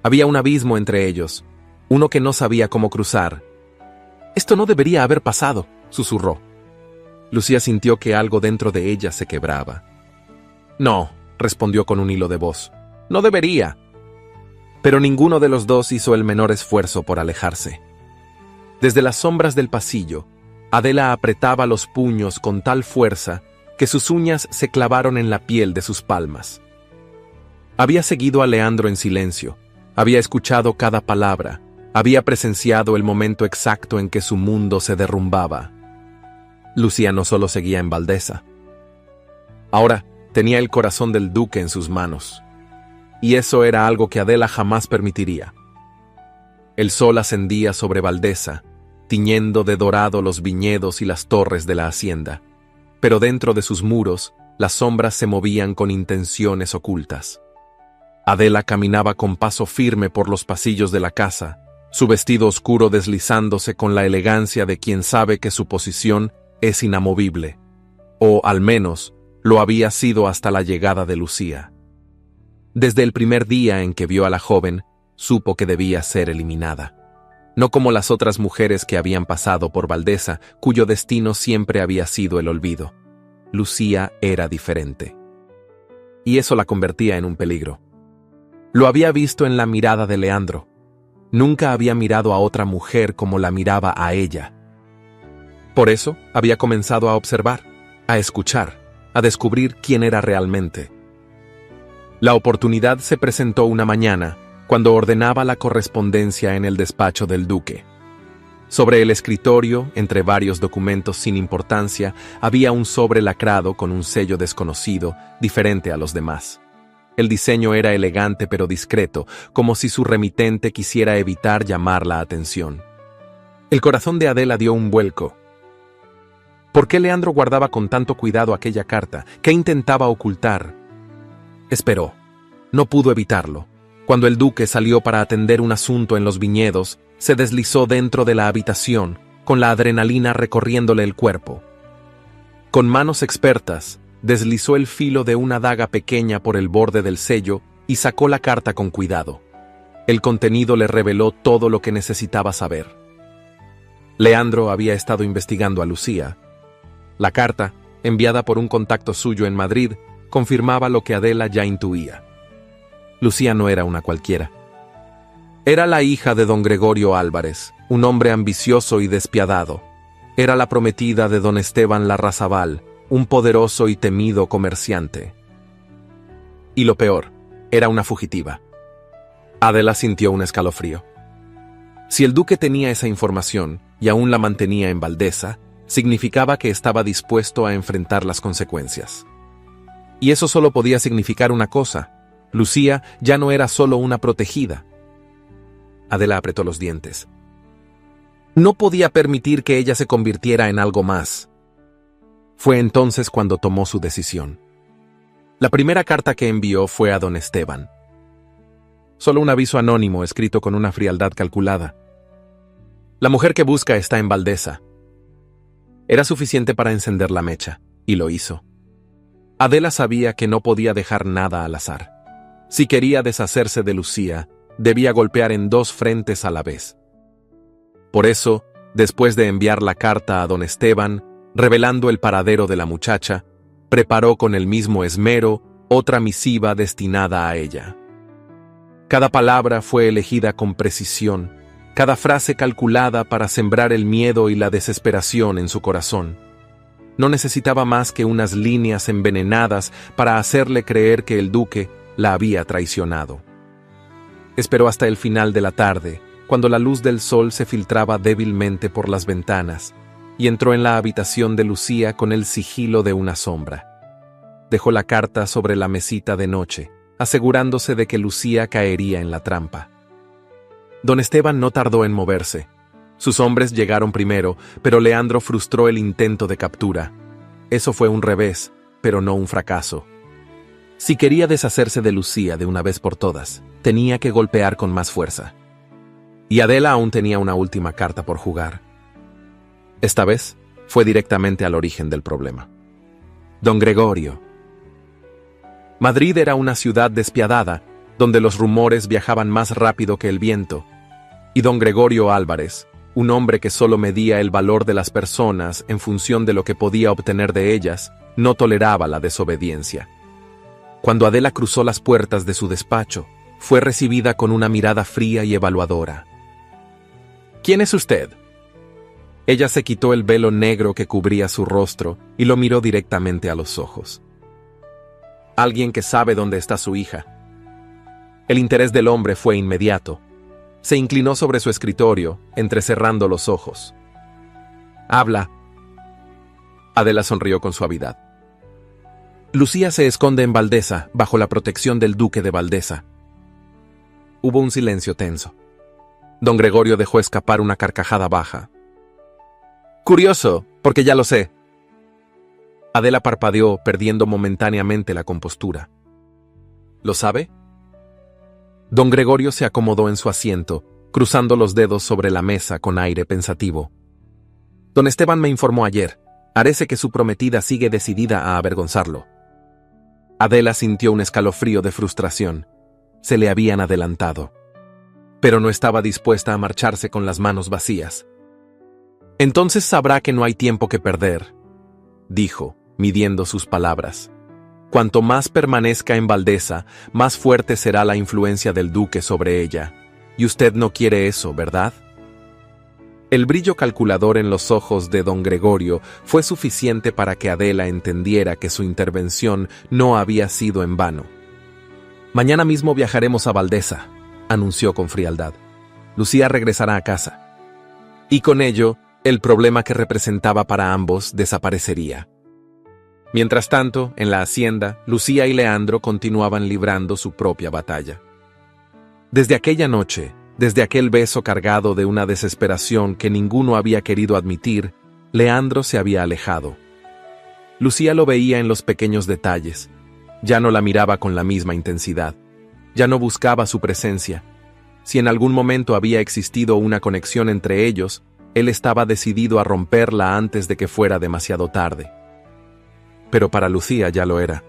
Había un abismo entre ellos, uno que no sabía cómo cruzar. «Esto no debería haber pasado», susurró. Lucía sintió que algo dentro de ella se quebraba. «No», respondió con un hilo de voz, «no debería». Pero ninguno de los dos hizo el menor esfuerzo por alejarse. Desde las sombras del pasillo, Adela apretaba los puños con tal fuerza que sus uñas se clavaron en la piel de sus palmas. Había seguido a Leandro en silencio, había escuchado cada palabra, había presenciado el momento exacto en que su mundo se derrumbaba. Lucía no solo seguía en Valdesa. Ahora tenía el corazón del duque en sus manos. Y eso era algo que Adela jamás permitiría. El sol ascendía sobre Valdesa, tiñendo de dorado los viñedos y las torres de la hacienda, pero dentro de sus muros las sombras se movían con intenciones ocultas. Adela caminaba con paso firme por los pasillos de la casa, su vestido oscuro deslizándose con la elegancia de quien sabe que su posición es inamovible, o al menos lo había sido hasta la llegada de Lucía. Desde el primer día en que vio a la joven, supo que debía ser eliminada. No como las otras mujeres que habían pasado por Valdesa, cuyo destino siempre había sido el olvido. Lucía era diferente. Y eso la convertía en un peligro. Lo había visto en la mirada de Leandro. Nunca había mirado a otra mujer como la miraba a ella. Por eso había comenzado a observar, a escuchar, a descubrir quién era realmente. La oportunidad se presentó una mañana, cuando ordenaba la correspondencia en el despacho del duque. Sobre el escritorio, entre varios documentos sin importancia, había un sobre lacrado con un sello desconocido, diferente a los demás. El diseño era elegante pero discreto, como si su remitente quisiera evitar llamar la atención. El corazón de Adela dio un vuelco. ¿Por qué Leandro guardaba con tanto cuidado aquella carta? ¿Qué intentaba ocultar? Esperó. No pudo evitarlo. Cuando el duque salió para atender un asunto en los viñedos, se deslizó dentro de la habitación, con la adrenalina recorriéndole el cuerpo. Con manos expertas, deslizó el filo de una daga pequeña por el borde del sello y sacó la carta con cuidado. El contenido le reveló todo lo que necesitaba saber. Leandro había estado investigando a Lucía. La carta, enviada por un contacto suyo en Madrid, confirmaba lo que Adela ya intuía. Lucía no era una cualquiera. Era la hija de don Gregorio Álvarez, un hombre ambicioso y despiadado. Era la prometida de don Esteban Larrazabal, un poderoso y temido comerciante. Y lo peor, era una fugitiva. Adela sintió un escalofrío. Si el duque tenía esa información y aún la mantenía en Valdeza, significaba que estaba dispuesto a enfrentar las consecuencias. Y eso solo podía significar una cosa: Lucía ya no era solo una protegida. Adela apretó los dientes. No podía permitir que ella se convirtiera en algo más. Fue entonces cuando tomó su decisión. La primera carta que envió fue a don Esteban. Solo un aviso anónimo escrito con una frialdad calculada. La mujer que busca está en Valdeza. Era suficiente para encender la mecha, y lo hizo. Adela sabía que no podía dejar nada al azar. Si quería deshacerse de Lucía, debía golpear en dos frentes a la vez. Por eso, después de enviar la carta a don Esteban, revelando el paradero de la muchacha, preparó con el mismo esmero otra misiva destinada a ella. Cada palabra fue elegida con precisión, cada frase calculada para sembrar el miedo y la desesperación en su corazón. No necesitaba más que unas líneas envenenadas para hacerle creer que el duque la había traicionado. Esperó hasta el final de la tarde, cuando la luz del sol se filtraba débilmente por las ventanas, y entró en la habitación de Lucía con el sigilo de una sombra. Dejó la carta sobre la mesita de noche, asegurándose de que Lucía caería en la trampa. Don Esteban no tardó en moverse. Sus hombres llegaron primero, pero Leandro frustró el intento de captura. Eso fue un revés, pero no un fracaso. Si quería deshacerse de Lucía de una vez por todas, tenía que golpear con más fuerza. Y Adela aún tenía una última carta por jugar. Esta vez, fue directamente al origen del problema. Don Gregorio. Madrid era una ciudad despiadada, donde los rumores viajaban más rápido que el viento, y don Gregorio Álvarez, un hombre que solo medía el valor de las personas en función de lo que podía obtener de ellas, no toleraba la desobediencia. Cuando Adela cruzó las puertas de su despacho, fue recibida con una mirada fría y evaluadora. ¿Quién es usted? Ella se quitó el velo negro que cubría su rostro y lo miró directamente a los ojos. Alguien que sabe dónde está su hija. El interés del hombre fue inmediato. Se inclinó sobre su escritorio, entrecerrando los ojos. «Habla». Adela sonrió con suavidad. «Lucía se esconde en Valdeza, bajo la protección del duque de Valdeza». Hubo un silencio tenso. Don Gregorio dejó escapar una carcajada baja. «Curioso, porque ya lo sé». Adela parpadeó, perdiendo momentáneamente la compostura. «¿Lo sabe?» Don Gregorio se acomodó en su asiento, cruzando los dedos sobre la mesa con aire pensativo. «Don Esteban me informó ayer. Parece que su prometida sigue decidida a avergonzarlo». Adela sintió un escalofrío de frustración. Se le habían adelantado. Pero no estaba dispuesta a marcharse con las manos vacías. «Entonces sabrá que no hay tiempo que perder», dijo, midiendo sus palabras. «Cuanto más permanezca en Valdeza, más fuerte será la influencia del duque sobre ella. Y usted no quiere eso, ¿verdad?» El brillo calculador en los ojos de don Gregorio fue suficiente para que Adela entendiera que su intervención no había sido en vano. «Mañana mismo viajaremos a Valdeza», anunció con frialdad. «Lucía regresará a casa. Y con ello, el problema que representaba para ambos desaparecería». Mientras tanto, en la hacienda, Lucía y Leandro continuaban librando su propia batalla. Desde aquella noche, desde aquel beso cargado de una desesperación que ninguno había querido admitir, Leandro se había alejado. Lucía lo veía en los pequeños detalles. Ya no la miraba con la misma intensidad. Ya no buscaba su presencia. Si en algún momento había existido una conexión entre ellos, él estaba decidido a romperla antes de que fuera demasiado tarde. Pero para Lucía ya lo era.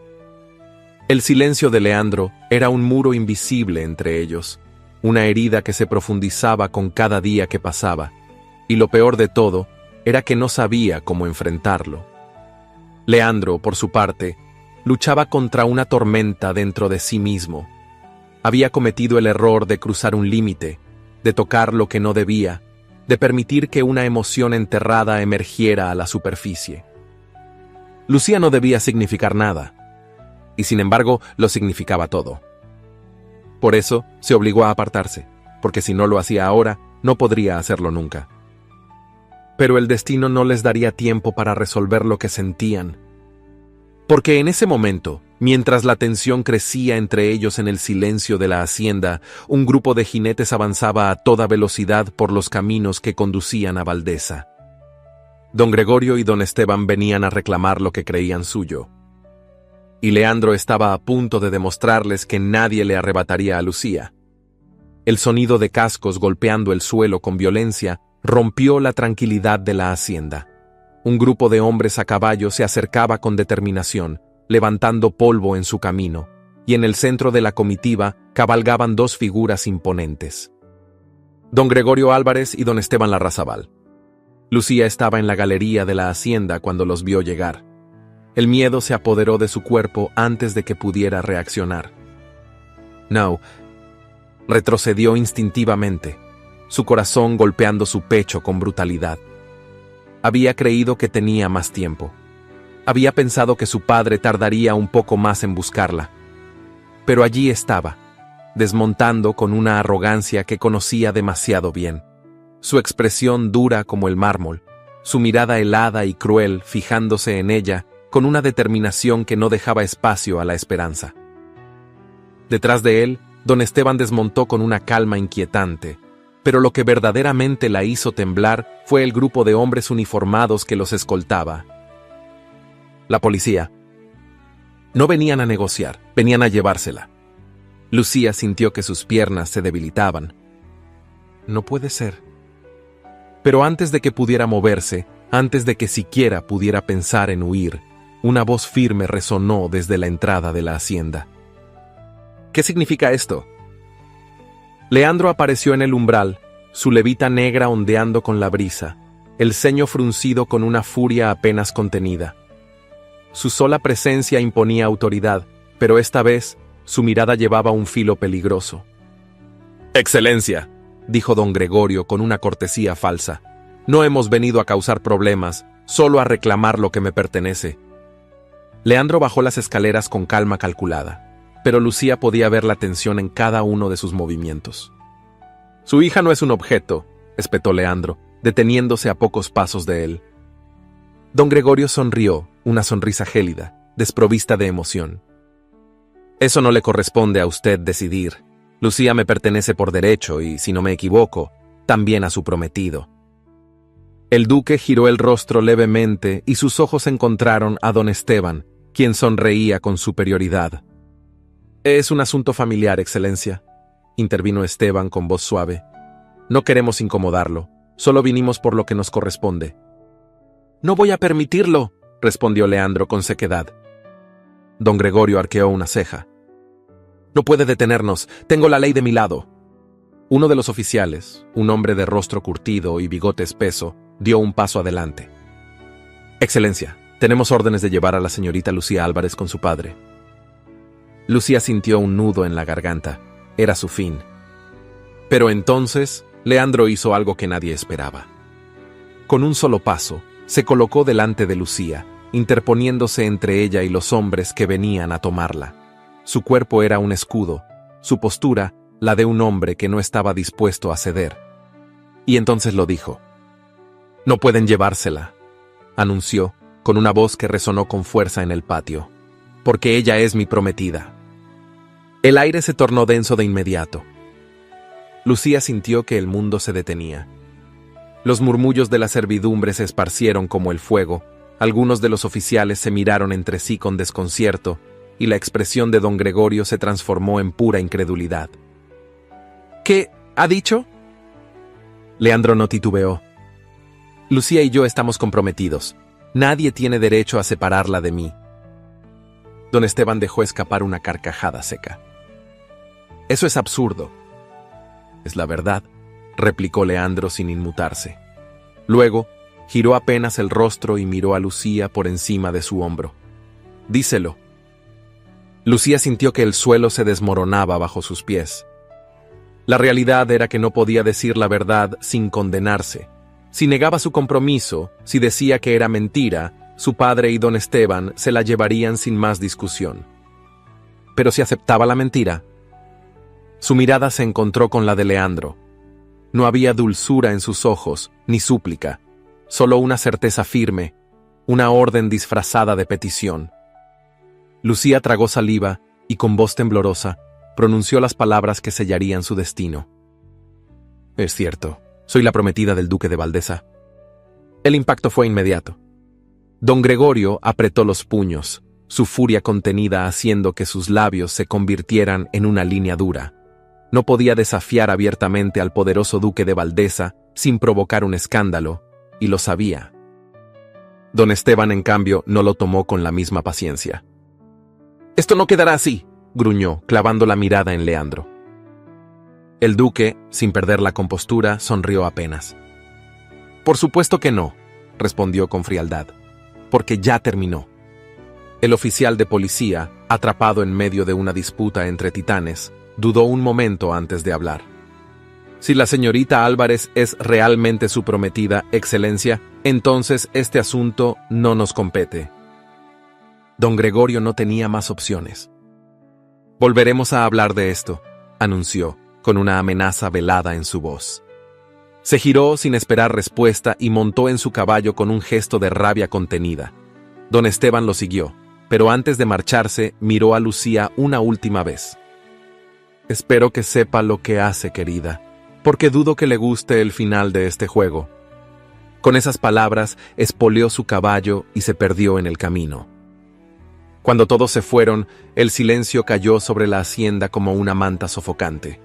El silencio de Leandro era un muro invisible entre ellos, una herida que se profundizaba con cada día que pasaba, y lo peor de todo era que no sabía cómo enfrentarlo. Leandro, por su parte, luchaba contra una tormenta dentro de sí mismo. Había cometido el error de cruzar un límite, de tocar lo que no debía, de permitir que una emoción enterrada emergiera a la superficie. Lucía no debía significar nada, y sin embargo lo significaba todo. Por eso se obligó a apartarse, porque si no lo hacía ahora, no podría hacerlo nunca. Pero el destino no les daría tiempo para resolver lo que sentían. Porque en ese momento, mientras la tensión crecía entre ellos en el silencio de la hacienda, un grupo de jinetes avanzaba a toda velocidad por los caminos que conducían a Valdeza. Don Gregorio y don Esteban venían a reclamar lo que creían suyo. Y Leandro estaba a punto de demostrarles que nadie le arrebataría a Lucía. El sonido de cascos golpeando el suelo con violencia rompió la tranquilidad de la hacienda. Un grupo de hombres a caballo se acercaba con determinación, levantando polvo en su camino, y en el centro de la comitiva cabalgaban dos figuras imponentes: don Gregorio Álvarez y don Esteban Larrazabal. Lucía estaba en la galería de la hacienda cuando los vio llegar. El miedo se apoderó de su cuerpo antes de que pudiera reaccionar. No, retrocedió instintivamente, su corazón golpeando su pecho con brutalidad. Había creído que tenía más tiempo. Había pensado que su padre tardaría un poco más en buscarla. Pero allí estaba, desmontando con una arrogancia que conocía demasiado bien. Su expresión dura como el mármol, su mirada helada y cruel fijándose en ella con una determinación que no dejaba espacio a la esperanza. Detrás de él, don Esteban desmontó con una calma inquietante, pero lo que verdaderamente la hizo temblar fue el grupo de hombres uniformados que los escoltaba. La policía. No venían a negociar, venían a llevársela. Lucía sintió que sus piernas se debilitaban. No puede ser. Pero antes de que pudiera moverse, antes de que siquiera pudiera pensar en huir, una voz firme resonó desde la entrada de la hacienda. ¿Qué significa esto? Leandro apareció en el umbral, su levita negra ondeando con la brisa, el ceño fruncido con una furia apenas contenida. Su sola presencia imponía autoridad, pero esta vez su mirada llevaba un filo peligroso. «Excelencia», dijo don Gregorio con una cortesía falsa, «no hemos venido a causar problemas, solo a reclamar lo que me pertenece». Leandro bajó las escaleras con calma calculada, pero Lucía podía ver la tensión en cada uno de sus movimientos. «Su hija no es un objeto», espetó Leandro, deteniéndose a pocos pasos de él. Don Gregorio sonrió, una sonrisa gélida, desprovista de emoción. «Eso no le corresponde a usted decidir. Lucía me pertenece por derecho y, si no me equivoco, también a su prometido». El duque giró el rostro levemente y sus ojos encontraron a don Esteban, quien sonreía con superioridad. «Es un asunto familiar, Excelencia», intervino Esteban con voz suave. «No queremos incomodarlo, solo vinimos por lo que nos corresponde». «No voy a permitirlo», respondió Leandro con sequedad. Don Gregorio arqueó una ceja. «No puede detenernos, tengo la ley de mi lado». Uno de los oficiales, un hombre de rostro curtido y bigote espeso, dio un paso adelante. «Excelencia, tenemos órdenes de llevar a la señorita Lucía Álvarez con su padre». Lucía sintió un nudo en la garganta. Era su fin. Pero entonces, Leandro hizo algo que nadie esperaba. Con un solo paso, se colocó delante de Lucía, interponiéndose entre ella y los hombres que venían a tomarla. Su cuerpo era un escudo, su postura, la de un hombre que no estaba dispuesto a ceder. Y entonces lo dijo. «No pueden llevársela», anunció, con una voz que resonó con fuerza en el patio, «porque ella es mi prometida». El aire se tornó denso de inmediato. Lucía sintió que el mundo se detenía. Los murmullos de la servidumbre se esparcieron como el fuego, algunos de los oficiales se miraron entre sí con desconcierto, y la expresión de don Gregorio se transformó en pura incredulidad. «¿Qué ha dicho?» Leandro no titubeó. «Lucía y yo estamos comprometidos. Nadie tiene derecho a separarla de mí». Don Esteban dejó escapar una carcajada seca. «Eso es absurdo». «Es la verdad», replicó Leandro sin inmutarse. Luego, giró apenas el rostro y miró a Lucía por encima de su hombro. «Díselo». Lucía sintió que el suelo se desmoronaba bajo sus pies. La realidad era que no podía decir la verdad sin condenarse. Si negaba su compromiso, si decía que era mentira, su padre y don Esteban se la llevarían sin más discusión. Pero si aceptaba la mentira, su mirada se encontró con la de Leandro. No había dulzura en sus ojos, ni súplica, solo una certeza firme, una orden disfrazada de petición. Lucía tragó saliva y con voz temblorosa pronunció las palabras que sellarían su destino. «Es cierto, soy la prometida del duque de Valdesa». El impacto fue inmediato. Don Gregorio apretó los puños, su furia contenida haciendo que sus labios se convirtieran en una línea dura. No podía desafiar abiertamente al poderoso duque de Valdesa sin provocar un escándalo, y lo sabía. Don Esteban, en cambio, no lo tomó con la misma paciencia. «Esto no quedará así», gruñó, clavando la mirada en Leandro. El duque, sin perder la compostura, sonrió apenas. «Por supuesto que no», respondió con frialdad, «porque ya terminó». El oficial de policía, atrapado en medio de una disputa entre titanes, dudó un momento antes de hablar. «Si la señorita Álvarez es realmente su prometida, Excelencia, entonces este asunto no nos compete». Don Gregorio no tenía más opciones. «Volveremos a hablar de esto», anunció, con una amenaza velada en su voz. Se giró sin esperar respuesta y montó en su caballo con un gesto de rabia contenida. Don Esteban lo siguió, pero antes de marcharse miró a Lucía una última vez. «Espero que sepa lo que hace, querida, porque dudo que le guste el final de este juego». Con esas palabras, espoleó su caballo y se perdió en el camino. Cuando todos se fueron, el silencio cayó sobre la hacienda como una manta sofocante.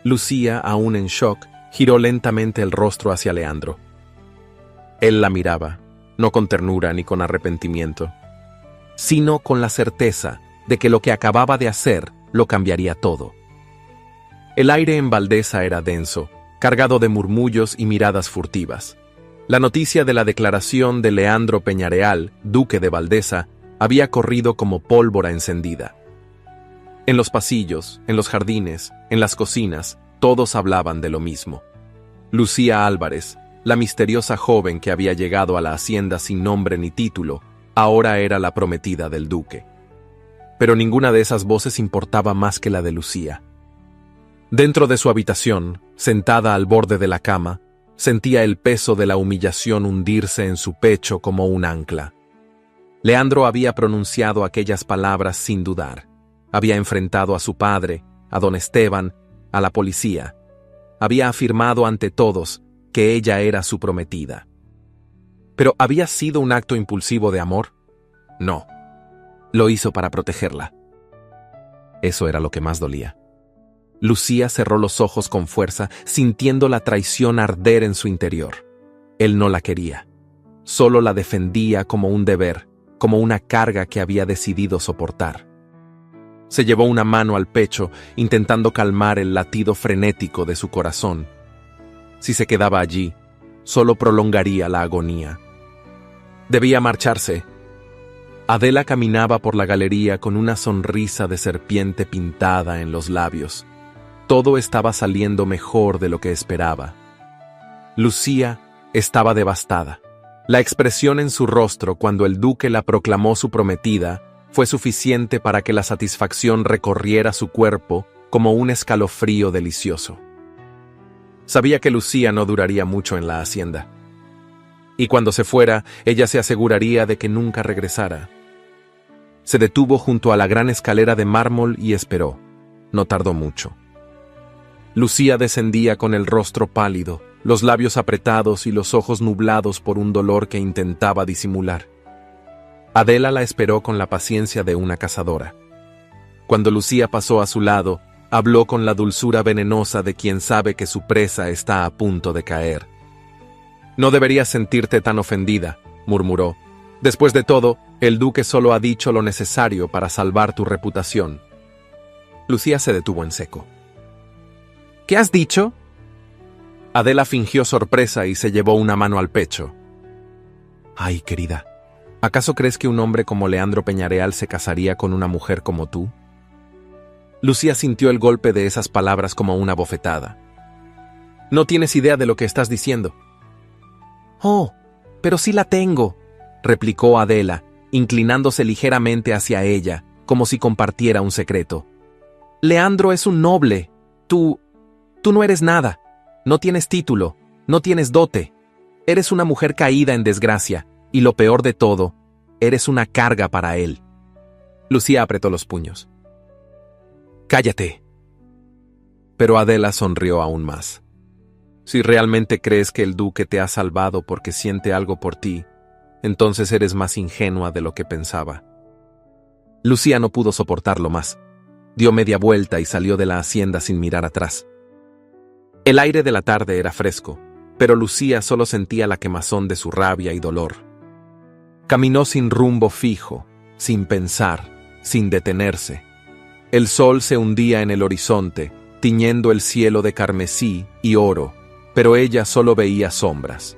Lucía, aún en shock, giró lentamente el rostro hacia Leandro. Él la miraba, no con ternura ni con arrepentimiento, sino con la certeza de que lo que acababa de hacer lo cambiaría todo. El aire en Valdesa era denso, cargado de murmullos y miradas furtivas. La noticia de la declaración de Leandro Peñareal, duque de Valdesa, había corrido como pólvora encendida. En los pasillos, en los jardines, en las cocinas, todos hablaban de lo mismo. Lucía Álvarez, la misteriosa joven que había llegado a la hacienda sin nombre ni título, ahora era la prometida del duque. Pero ninguna de esas voces importaba más que la de Lucía. Dentro de su habitación, sentada al borde de la cama, sentía el peso de la humillación hundirse en su pecho como un ancla. Leandro había pronunciado aquellas palabras sin dudar. Había enfrentado a su padre, a don Esteban, a la policía. Había afirmado ante todos que ella era su prometida. ¿Pero había sido un acto impulsivo de amor? No. Lo hizo para protegerla. Eso era lo que más dolía. Lucía cerró los ojos con fuerza, sintiendo la traición arder en su interior. Él no la quería. Solo la defendía como un deber, como una carga que había decidido soportar. Se llevó una mano al pecho, intentando calmar el latido frenético de su corazón. Si se quedaba allí, solo prolongaría la agonía. Debía marcharse. Adela caminaba por la galería con una sonrisa de serpiente pintada en los labios. Todo estaba saliendo mejor de lo que esperaba. Lucía estaba devastada. La expresión en su rostro cuando el duque la proclamó su prometida fue suficiente para que la satisfacción recorriera su cuerpo como un escalofrío delicioso. Sabía que Lucía no duraría mucho en la hacienda. Y cuando se fuera, ella se aseguraría de que nunca regresara. Se detuvo junto a la gran escalera de mármol y esperó. No tardó mucho. Lucía descendía con el rostro pálido, los labios apretados y los ojos nublados por un dolor que intentaba disimular. Adela la esperó con la paciencia de una cazadora. Cuando Lucía pasó a su lado, habló con la dulzura venenosa de quien sabe que su presa está a punto de caer. «No deberías sentirte tan ofendida», murmuró. Después de todo, el duque solo ha dicho lo necesario para salvar tu reputación. Lucía se detuvo en seco. ¿Qué has dicho? Adela fingió sorpresa y se llevó una mano al pecho. Ay, querida, ¿acaso crees que un hombre como Leandro Peñareal se casaría con una mujer como tú? Lucía sintió el golpe de esas palabras como una bofetada. No tienes idea de lo que estás diciendo. Oh, pero sí la tengo, replicó Adela, inclinándose ligeramente hacia ella, como si compartiera un secreto. Leandro es un noble. Tú no eres nada. No tienes título, no tienes dote. Eres una mujer caída en desgracia, y lo peor de todo, eres una carga para él. Lucía apretó los puños. Cállate. Pero Adela sonrió aún más. Si realmente crees que el duque te ha salvado porque siente algo por ti, entonces eres más ingenua de lo que pensaba. Lucía no pudo soportarlo más. Dio media vuelta y salió de la hacienda sin mirar atrás. El aire de la tarde era fresco, pero Lucía solo sentía la quemazón de su rabia y dolor. Caminó sin rumbo fijo, sin pensar, sin detenerse. El sol se hundía en el horizonte, tiñendo el cielo de carmesí y oro, pero ella solo veía sombras.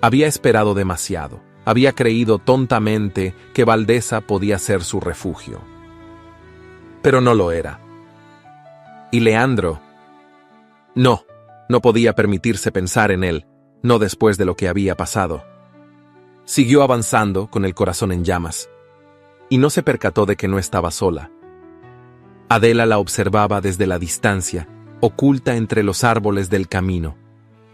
Había esperado demasiado, había creído tontamente que Valdeza podía ser su refugio. Pero no lo era. ¿Y Leandro? No podía permitirse pensar en él, no después de lo que había pasado. Siguió avanzando con el corazón en llamas, y no se percató de que no estaba sola. Adela la observaba desde la distancia, oculta entre los árboles del camino.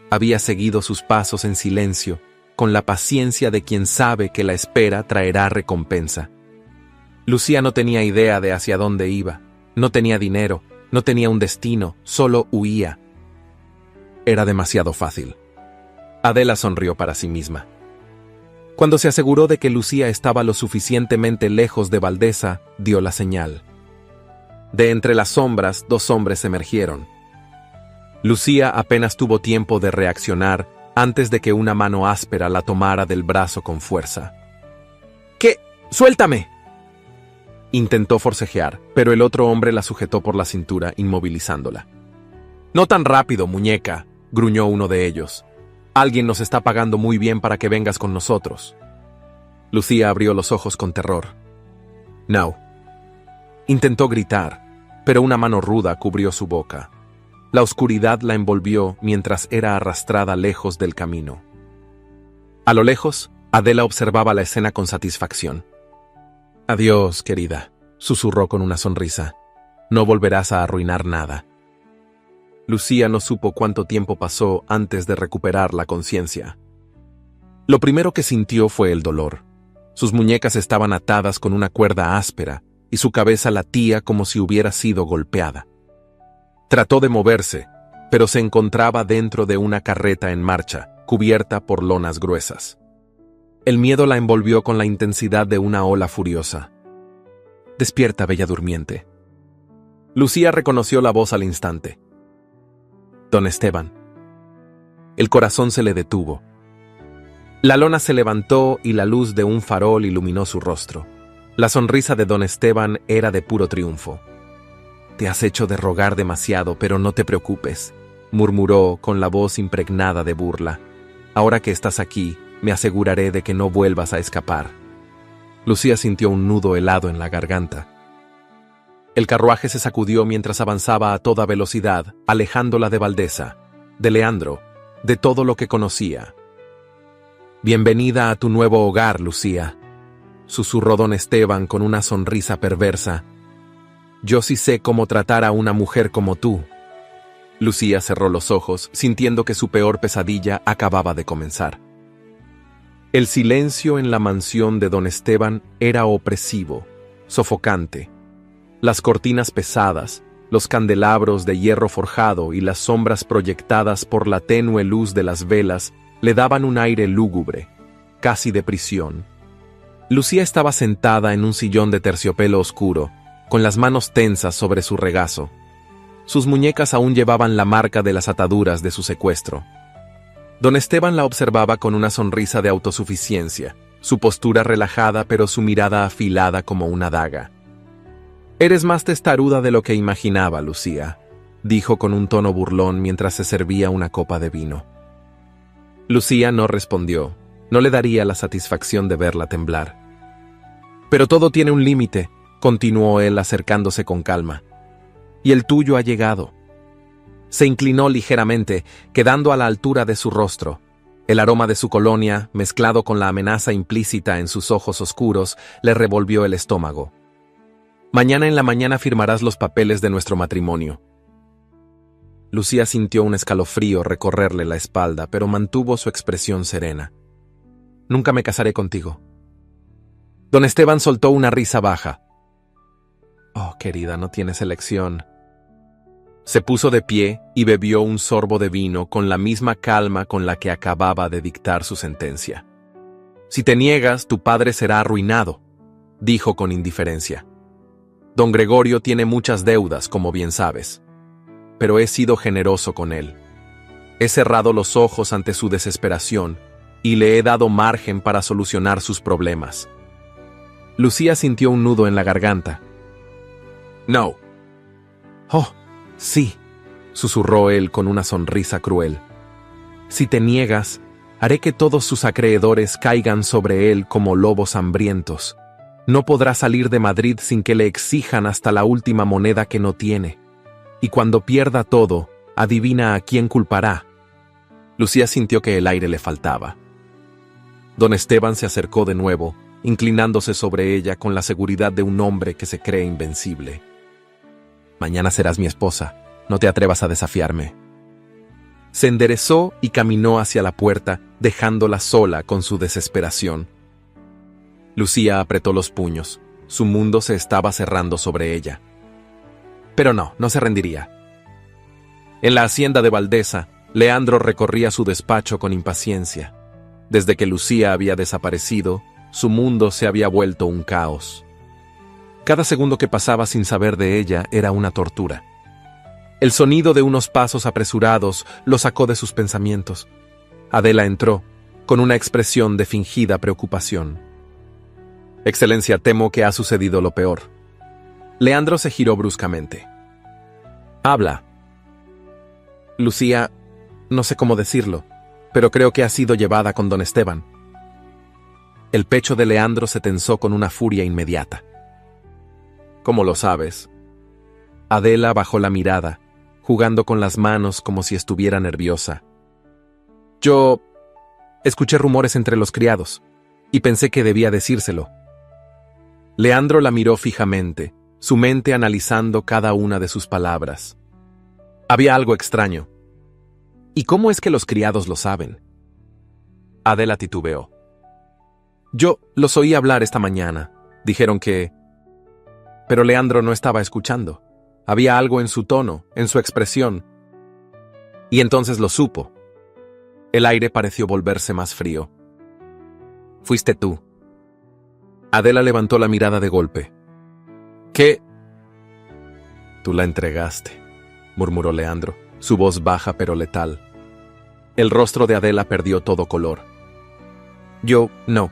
Había seguido sus pasos en silencio, con la paciencia de quien sabe que la espera traerá recompensa. Lucía no tenía idea de hacia dónde iba, no tenía dinero, no tenía un destino, solo huía. Era demasiado fácil. Adela sonrió para sí misma. Cuando se aseguró de que Lucía estaba lo suficientemente lejos de Valdeza, dio la señal. De entre las sombras, dos hombres emergieron. Lucía apenas tuvo tiempo de reaccionar antes de que una mano áspera la tomara del brazo con fuerza. ¿Qué? ¡Suéltame!, intentó forcejear, pero el otro hombre la sujetó por la cintura, inmovilizándola. «No tan rápido, muñeca», gruñó uno de ellos. «Alguien nos está pagando muy bien para que vengas con nosotros». Lucía abrió los ojos con terror. «No». Intentó gritar, pero una mano ruda cubrió su boca. La oscuridad la envolvió mientras era arrastrada lejos del camino. A lo lejos, Adela observaba la escena con satisfacción. «Adiós, querida», susurró con una sonrisa. «No volverás a arruinar nada». Lucía no supo cuánto tiempo pasó antes de recuperar la conciencia. Lo primero que sintió fue el dolor. Sus muñecas estaban atadas con una cuerda áspera y su cabeza latía como si hubiera sido golpeada. Trató de moverse, pero se encontraba dentro de una carreta en marcha, cubierta por lonas gruesas. El miedo la envolvió con la intensidad de una ola furiosa. «Despierta, bella durmiente». Lucía reconoció la voz al instante. Don Esteban. El corazón se le detuvo. La lona se levantó y la luz de un farol iluminó su rostro. La sonrisa de don Esteban era de puro triunfo. «Te has hecho de rogar demasiado, pero no te preocupes», murmuró con la voz impregnada de burla. «Ahora que estás aquí, me aseguraré de que no vuelvas a escapar». Lucía sintió un nudo helado en la garganta. El carruaje se sacudió mientras avanzaba a toda velocidad, alejándola de Valdeza, de Leandro, de todo lo que conocía. «Bienvenida a tu nuevo hogar, Lucía», susurró don Esteban con una sonrisa perversa. «Yo sí sé cómo tratar a una mujer como tú». Lucía cerró los ojos, sintiendo que su peor pesadilla acababa de comenzar. El silencio en la mansión de don Esteban era opresivo, sofocante. Las cortinas pesadas, los candelabros de hierro forjado y las sombras proyectadas por la tenue luz de las velas le daban un aire lúgubre, casi de prisión. Lucía estaba sentada en un sillón de terciopelo oscuro, con las manos tensas sobre su regazo. Sus muñecas aún llevaban la marca de las ataduras de su secuestro. Don Esteban la observaba con una sonrisa de autosuficiencia, su postura relajada pero su mirada afilada como una daga. «Eres más testaruda de lo que imaginaba, Lucía», dijo con un tono burlón mientras se servía una copa de vino. Lucía no respondió. No le daría la satisfacción de verla temblar. «Pero todo tiene un límite», continuó él acercándose con calma. «Y el tuyo ha llegado». Se inclinó ligeramente, quedando a la altura de su rostro. El aroma de su colonia, mezclado con la amenaza implícita en sus ojos oscuros, le revolvió el estómago. «Mañana en la mañana firmarás los papeles de nuestro matrimonio». Lucía sintió un escalofrío recorrerle la espalda, pero mantuvo su expresión serena. «Nunca me casaré contigo». Don Esteban soltó una risa baja. «Oh, querida, no tienes elección». Se puso de pie y bebió un sorbo de vino con la misma calma con la que acababa de dictar su sentencia. «Si te niegas, tu padre será arruinado», dijo con indiferencia. «Don Gregorio tiene muchas deudas, como bien sabes. Pero he sido generoso con él. He cerrado los ojos ante su desesperación y le he dado margen para solucionar sus problemas». Lucía sintió un nudo en la garganta. «No». «Oh, sí», susurró él con una sonrisa cruel. «Si te niegas, haré que todos sus acreedores caigan sobre él como lobos hambrientos. No podrá salir de Madrid sin que le exijan hasta la última moneda que no tiene. Y cuando pierda todo, adivina a quién culpará». Lucía sintió que el aire le faltaba. Don Esteban se acercó de nuevo, inclinándose sobre ella con la seguridad de un hombre que se cree invencible. «Mañana serás mi esposa, no te atrevas a desafiarme». Se enderezó y caminó hacia la puerta, dejándola sola con su desesperación. Lucía apretó los puños, su mundo se estaba cerrando sobre ella. Pero no se rendiría. En la hacienda de Valdesa, Leandro recorría su despacho con impaciencia. Desde que Lucía había desaparecido, su mundo se había vuelto un caos. Cada segundo que pasaba sin saber de ella era una tortura. El sonido de unos pasos apresurados lo sacó de sus pensamientos. Adela entró, con una expresión de fingida preocupación. «Excelencia, temo que ha sucedido lo peor». Leandro se giró bruscamente. «Habla». «Lucía, no sé cómo decirlo, pero creo que ha sido llevada con don Esteban». El pecho de Leandro se tensó con una furia inmediata. «¿Cómo lo sabes?» Adela bajó la mirada, jugando con las manos como si estuviera nerviosa. «Yo escuché rumores entre los criados, y pensé que debía decírselo». Leandro la miró fijamente, su mente analizando cada una de sus palabras. Había algo extraño. «¿Y cómo es que los criados lo saben?» Adela titubeó. «Yo los oí hablar esta mañana. Dijeron que...». Pero Leandro no estaba escuchando. Había algo en su tono, en su expresión. Y entonces lo supo. El aire pareció volverse más frío. «Fuiste tú». Adela levantó la mirada de golpe. «¿Qué?» «Tú la entregaste», murmuró Leandro, su voz baja pero letal. El rostro de Adela perdió todo color. «Yo no».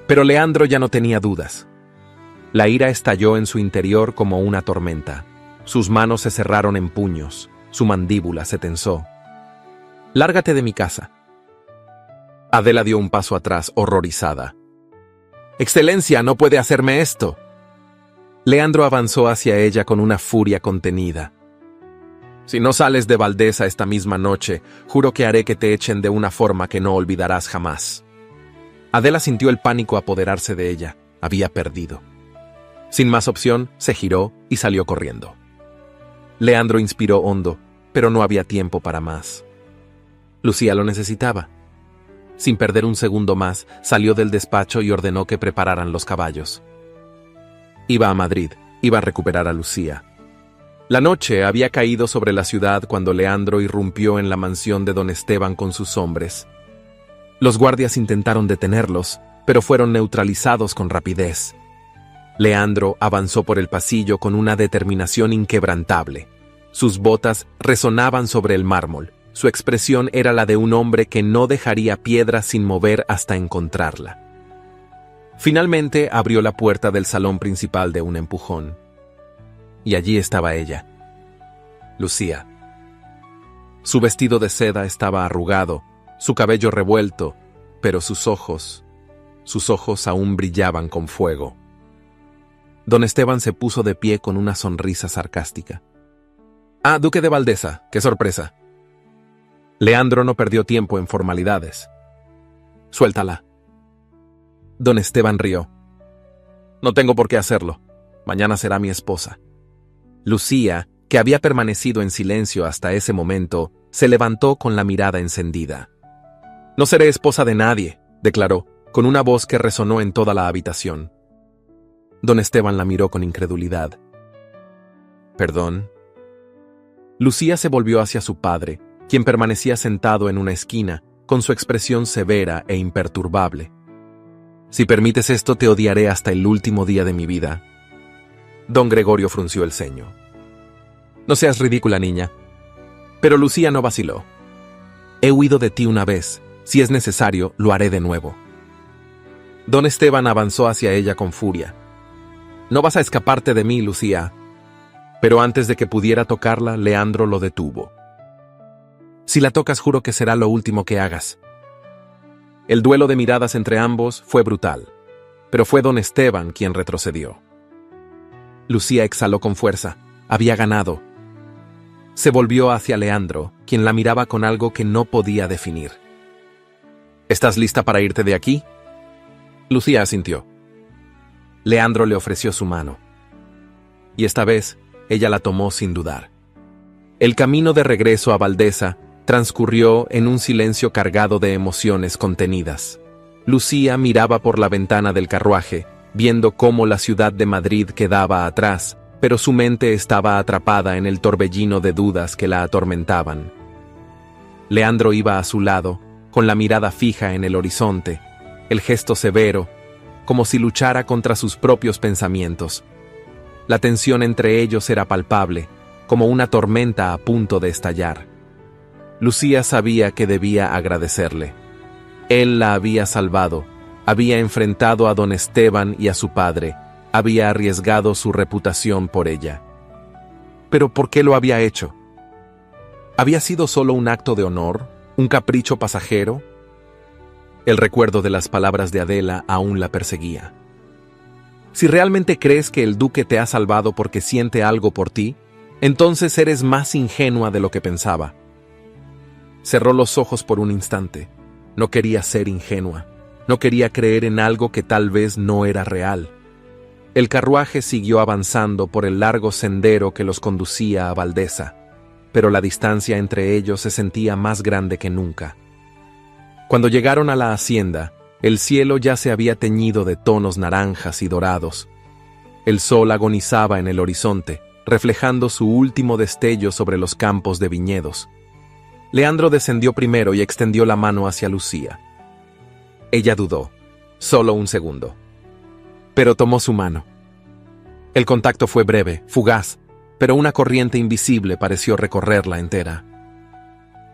Pero Leandro ya no tenía dudas. La ira estalló en su interior como una tormenta. Sus manos se cerraron en puños, su mandíbula se tensó. «Lárgate de mi casa». Adela dio un paso atrás, horrorizada. «Excelencia, no puede hacerme esto». Leandro avanzó hacia ella con una furia contenida. «Si no sales de Valdesa esta misma noche, juro que haré que te echen de una forma que no olvidarás jamás». Adela sintió el pánico apoderarse de ella. Había perdido. Sin más opción, se giró y salió corriendo. Leandro inspiró hondo, pero no había tiempo para más. Lucía lo necesitaba. Sin perder un segundo más, salió del despacho y ordenó que prepararan los caballos. Iba a Madrid, iba a recuperar a Lucía. La noche había caído sobre la ciudad cuando Leandro irrumpió en la mansión de don Esteban con sus hombres. Los guardias intentaron detenerlos, pero fueron neutralizados con rapidez. Leandro avanzó por el pasillo con una determinación inquebrantable. Sus botas resonaban sobre el mármol, Su expresión era la de un hombre que no dejaría piedra sin mover hasta encontrarla. Finalmente abrió la puerta del salón principal de un empujón. Y allí estaba ella, Lucía. Su vestido de seda estaba arrugado, su cabello revuelto, pero sus ojos aún brillaban con fuego. Don Esteban se puso de pie con una sonrisa sarcástica. «Ah, Duque de Valdeza, qué sorpresa». Leandro no perdió tiempo en formalidades. «Suéltala». Don Esteban rió. «No tengo por qué hacerlo. Mañana será mi esposa». Lucía, que había permanecido en silencio hasta ese momento, se levantó con la mirada encendida. «No seré esposa de nadie», declaró, con una voz que resonó en toda la habitación. Don Esteban la miró con incredulidad. «¿Perdón?» Lucía se volvió hacia su padre, quien permanecía sentado en una esquina, con su expresión severa e imperturbable. «Si permites esto, te odiaré hasta el último día de mi vida». Don Gregorio frunció el ceño. «No seas ridícula, niña». Pero Lucía no vaciló. «He huido de ti una vez. Si es necesario, lo haré de nuevo». Don Esteban avanzó hacia ella con furia. «No vas a escaparte de mí, Lucía». Pero antes de que pudiera tocarla, Leandro lo detuvo. «Si la tocas, juro que será lo último que hagas». El duelo de miradas entre ambos fue brutal, pero fue don Esteban quien retrocedió. Lucía exhaló con fuerza. Había ganado. Se volvió hacia Leandro, quien la miraba con algo que no podía definir. «¿Estás lista para irte de aquí?» Lucía asintió. Leandro le ofreció su mano. Y esta vez, ella la tomó sin dudar. El camino de regreso a Valdeza transcurrió en un silencio cargado de emociones contenidas. Lucía miraba por la ventana del carruaje, viendo cómo la ciudad de Madrid quedaba atrás, pero su mente estaba atrapada en el torbellino de dudas que la atormentaban. Leandro iba a su lado, con la mirada fija en el horizonte, el gesto severo, como si luchara contra sus propios pensamientos. La tensión entre ellos era palpable, como una tormenta a punto de estallar. Lucía sabía que debía agradecerle. Él la había salvado, había enfrentado a don Esteban y a su padre, había arriesgado su reputación por ella. ¿Pero por qué lo había hecho? ¿Había sido solo un acto de honor? ¿Un capricho pasajero? El recuerdo de las palabras de Adela aún la perseguía. Si realmente crees que el duque te ha salvado porque siente algo por ti, entonces eres más ingenua de lo que pensaba. Cerró los ojos por un instante. No quería ser ingenua. No quería creer en algo que tal vez no era real. El carruaje siguió avanzando por el largo sendero que los conducía a Valdeza, pero la distancia entre ellos se sentía más grande que nunca. Cuando llegaron a la hacienda, el cielo ya se había teñido de tonos naranjas y dorados. El sol agonizaba en el horizonte, reflejando su último destello sobre los campos de viñedos. Leandro descendió primero y extendió la mano hacia Lucía. Ella dudó, solo un segundo. Pero tomó su mano. El contacto fue breve, fugaz, pero una corriente invisible pareció recorrerla entera.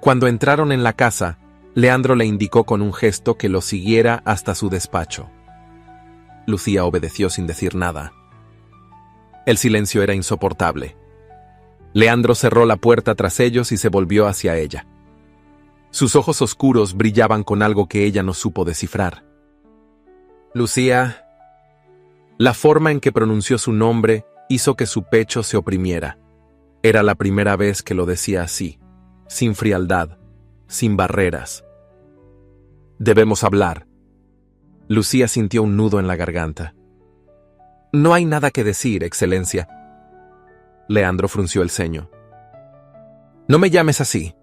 Cuando entraron en la casa, Leandro le indicó con un gesto que lo siguiera hasta su despacho. Lucía obedeció sin decir nada. El silencio era insoportable. Leandro cerró la puerta tras ellos y se volvió hacia ella. Sus ojos oscuros brillaban con algo que ella no supo descifrar. Lucía. La forma en que pronunció su nombre hizo que su pecho se oprimiera. Era la primera vez que lo decía así, sin frialdad, sin barreras. Debemos hablar. Lucía sintió un nudo en la garganta. No hay nada que decir, Excelencia. Leandro frunció el ceño. No me llames así.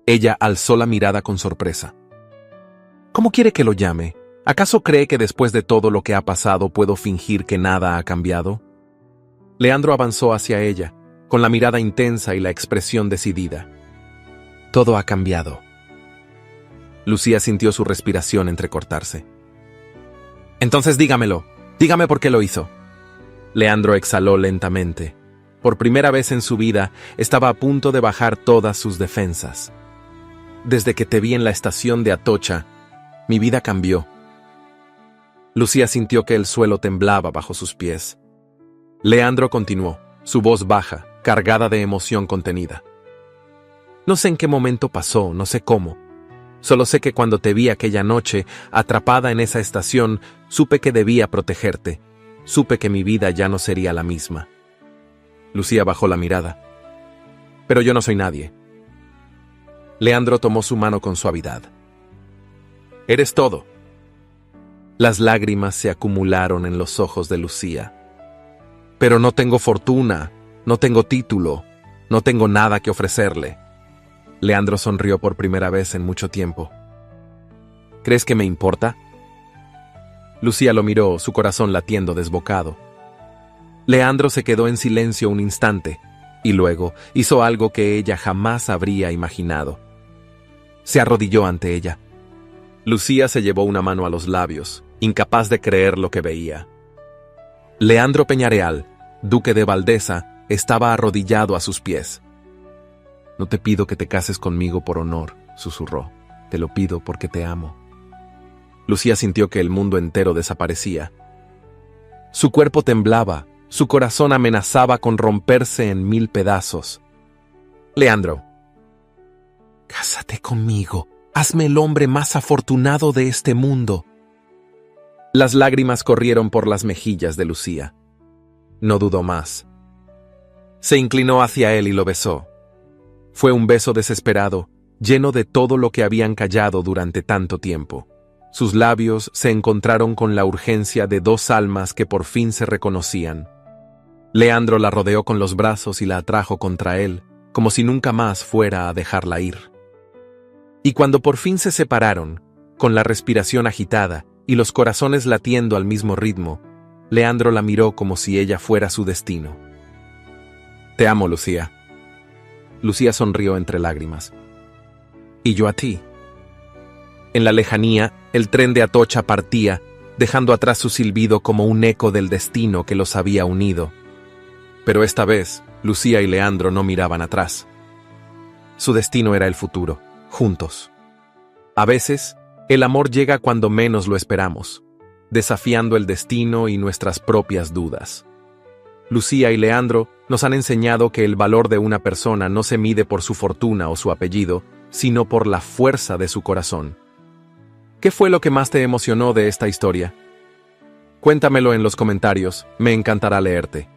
Ella alzó la mirada con sorpresa. ¿Cómo quiere que lo llame? ¿Acaso cree que después de todo lo que ha pasado puedo fingir que nada ha cambiado? Leandro avanzó hacia ella, con la mirada intensa y la expresión decidida. Todo ha cambiado. Lucía sintió su respiración entrecortarse. Entonces dígamelo, dígame por qué lo hizo. Leandro exhaló lentamente. Por primera vez en su vida estaba a punto de bajar todas sus defensas. Desde que te vi en la estación de Atocha, mi vida cambió. Lucía sintió que el suelo temblaba bajo sus pies. Leandro continuó, su voz baja, cargada de emoción contenida. No sé en qué momento pasó, no sé cómo. Solo sé que cuando te vi aquella noche, atrapada en esa estación, supe que debía protegerte. Supe que mi vida ya no sería la misma. Lucía bajó la mirada. Pero yo no soy nadie. Leandro tomó su mano con suavidad. Eres todo. Las lágrimas se acumularon en los ojos de Lucía. Pero no tengo fortuna, no tengo título, no tengo nada que ofrecerle. Leandro sonrió por primera vez en mucho tiempo. ¿Crees que me importa? Lucía lo miró, su corazón latiendo desbocado. Leandro se quedó en silencio un instante, y luego hizo algo que ella jamás habría imaginado. Se arrodilló ante ella. Lucía se llevó una mano a los labios, incapaz de creer lo que veía. Leandro Peñareal, duque de Valdesa, estaba arrodillado a sus pies. No te pido que te cases conmigo por honor, susurró. Te lo pido porque te amo. Lucía sintió que el mundo entero desaparecía. Su cuerpo temblaba, su corazón amenazaba con romperse en 1000 pedazos. Leandro. Cásate conmigo, hazme el hombre más afortunado de este mundo. Las lágrimas corrieron por las mejillas de Lucía. No dudó más. Se inclinó hacia él y lo besó. Fue un beso desesperado, lleno de todo lo que habían callado durante tanto tiempo. Sus labios se encontraron con la urgencia de dos almas que por fin se reconocían. Leandro la rodeó con los brazos y la atrajo contra él, como si nunca más fuera a dejarla ir. Y cuando por fin se separaron, con la respiración agitada y los corazones latiendo al mismo ritmo, Leandro la miró como si ella fuera su destino. Te amo, Lucía. Lucía sonrió entre lágrimas. Y yo a ti. En la lejanía, el tren de Atocha partía, dejando atrás su silbido como un eco del destino que los había unido. Pero esta vez, Lucía y Leandro no miraban atrás. Su destino era el futuro, juntos. A veces, el amor llega cuando menos lo esperamos, desafiando el destino y nuestras propias dudas. Lucía y Leandro nos han enseñado que el valor de una persona no se mide por su fortuna o su apellido, sino por la fuerza de su corazón. ¿Qué fue lo que más te emocionó de esta historia? Cuéntamelo en los comentarios, me encantará leerte.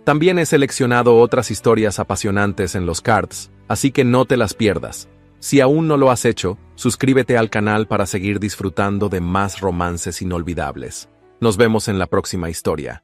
También he seleccionado otras historias apasionantes en los cards, así que no te las pierdas. Si aún no lo has hecho, suscríbete al canal para seguir disfrutando de más romances inolvidables. Nos vemos en la próxima historia.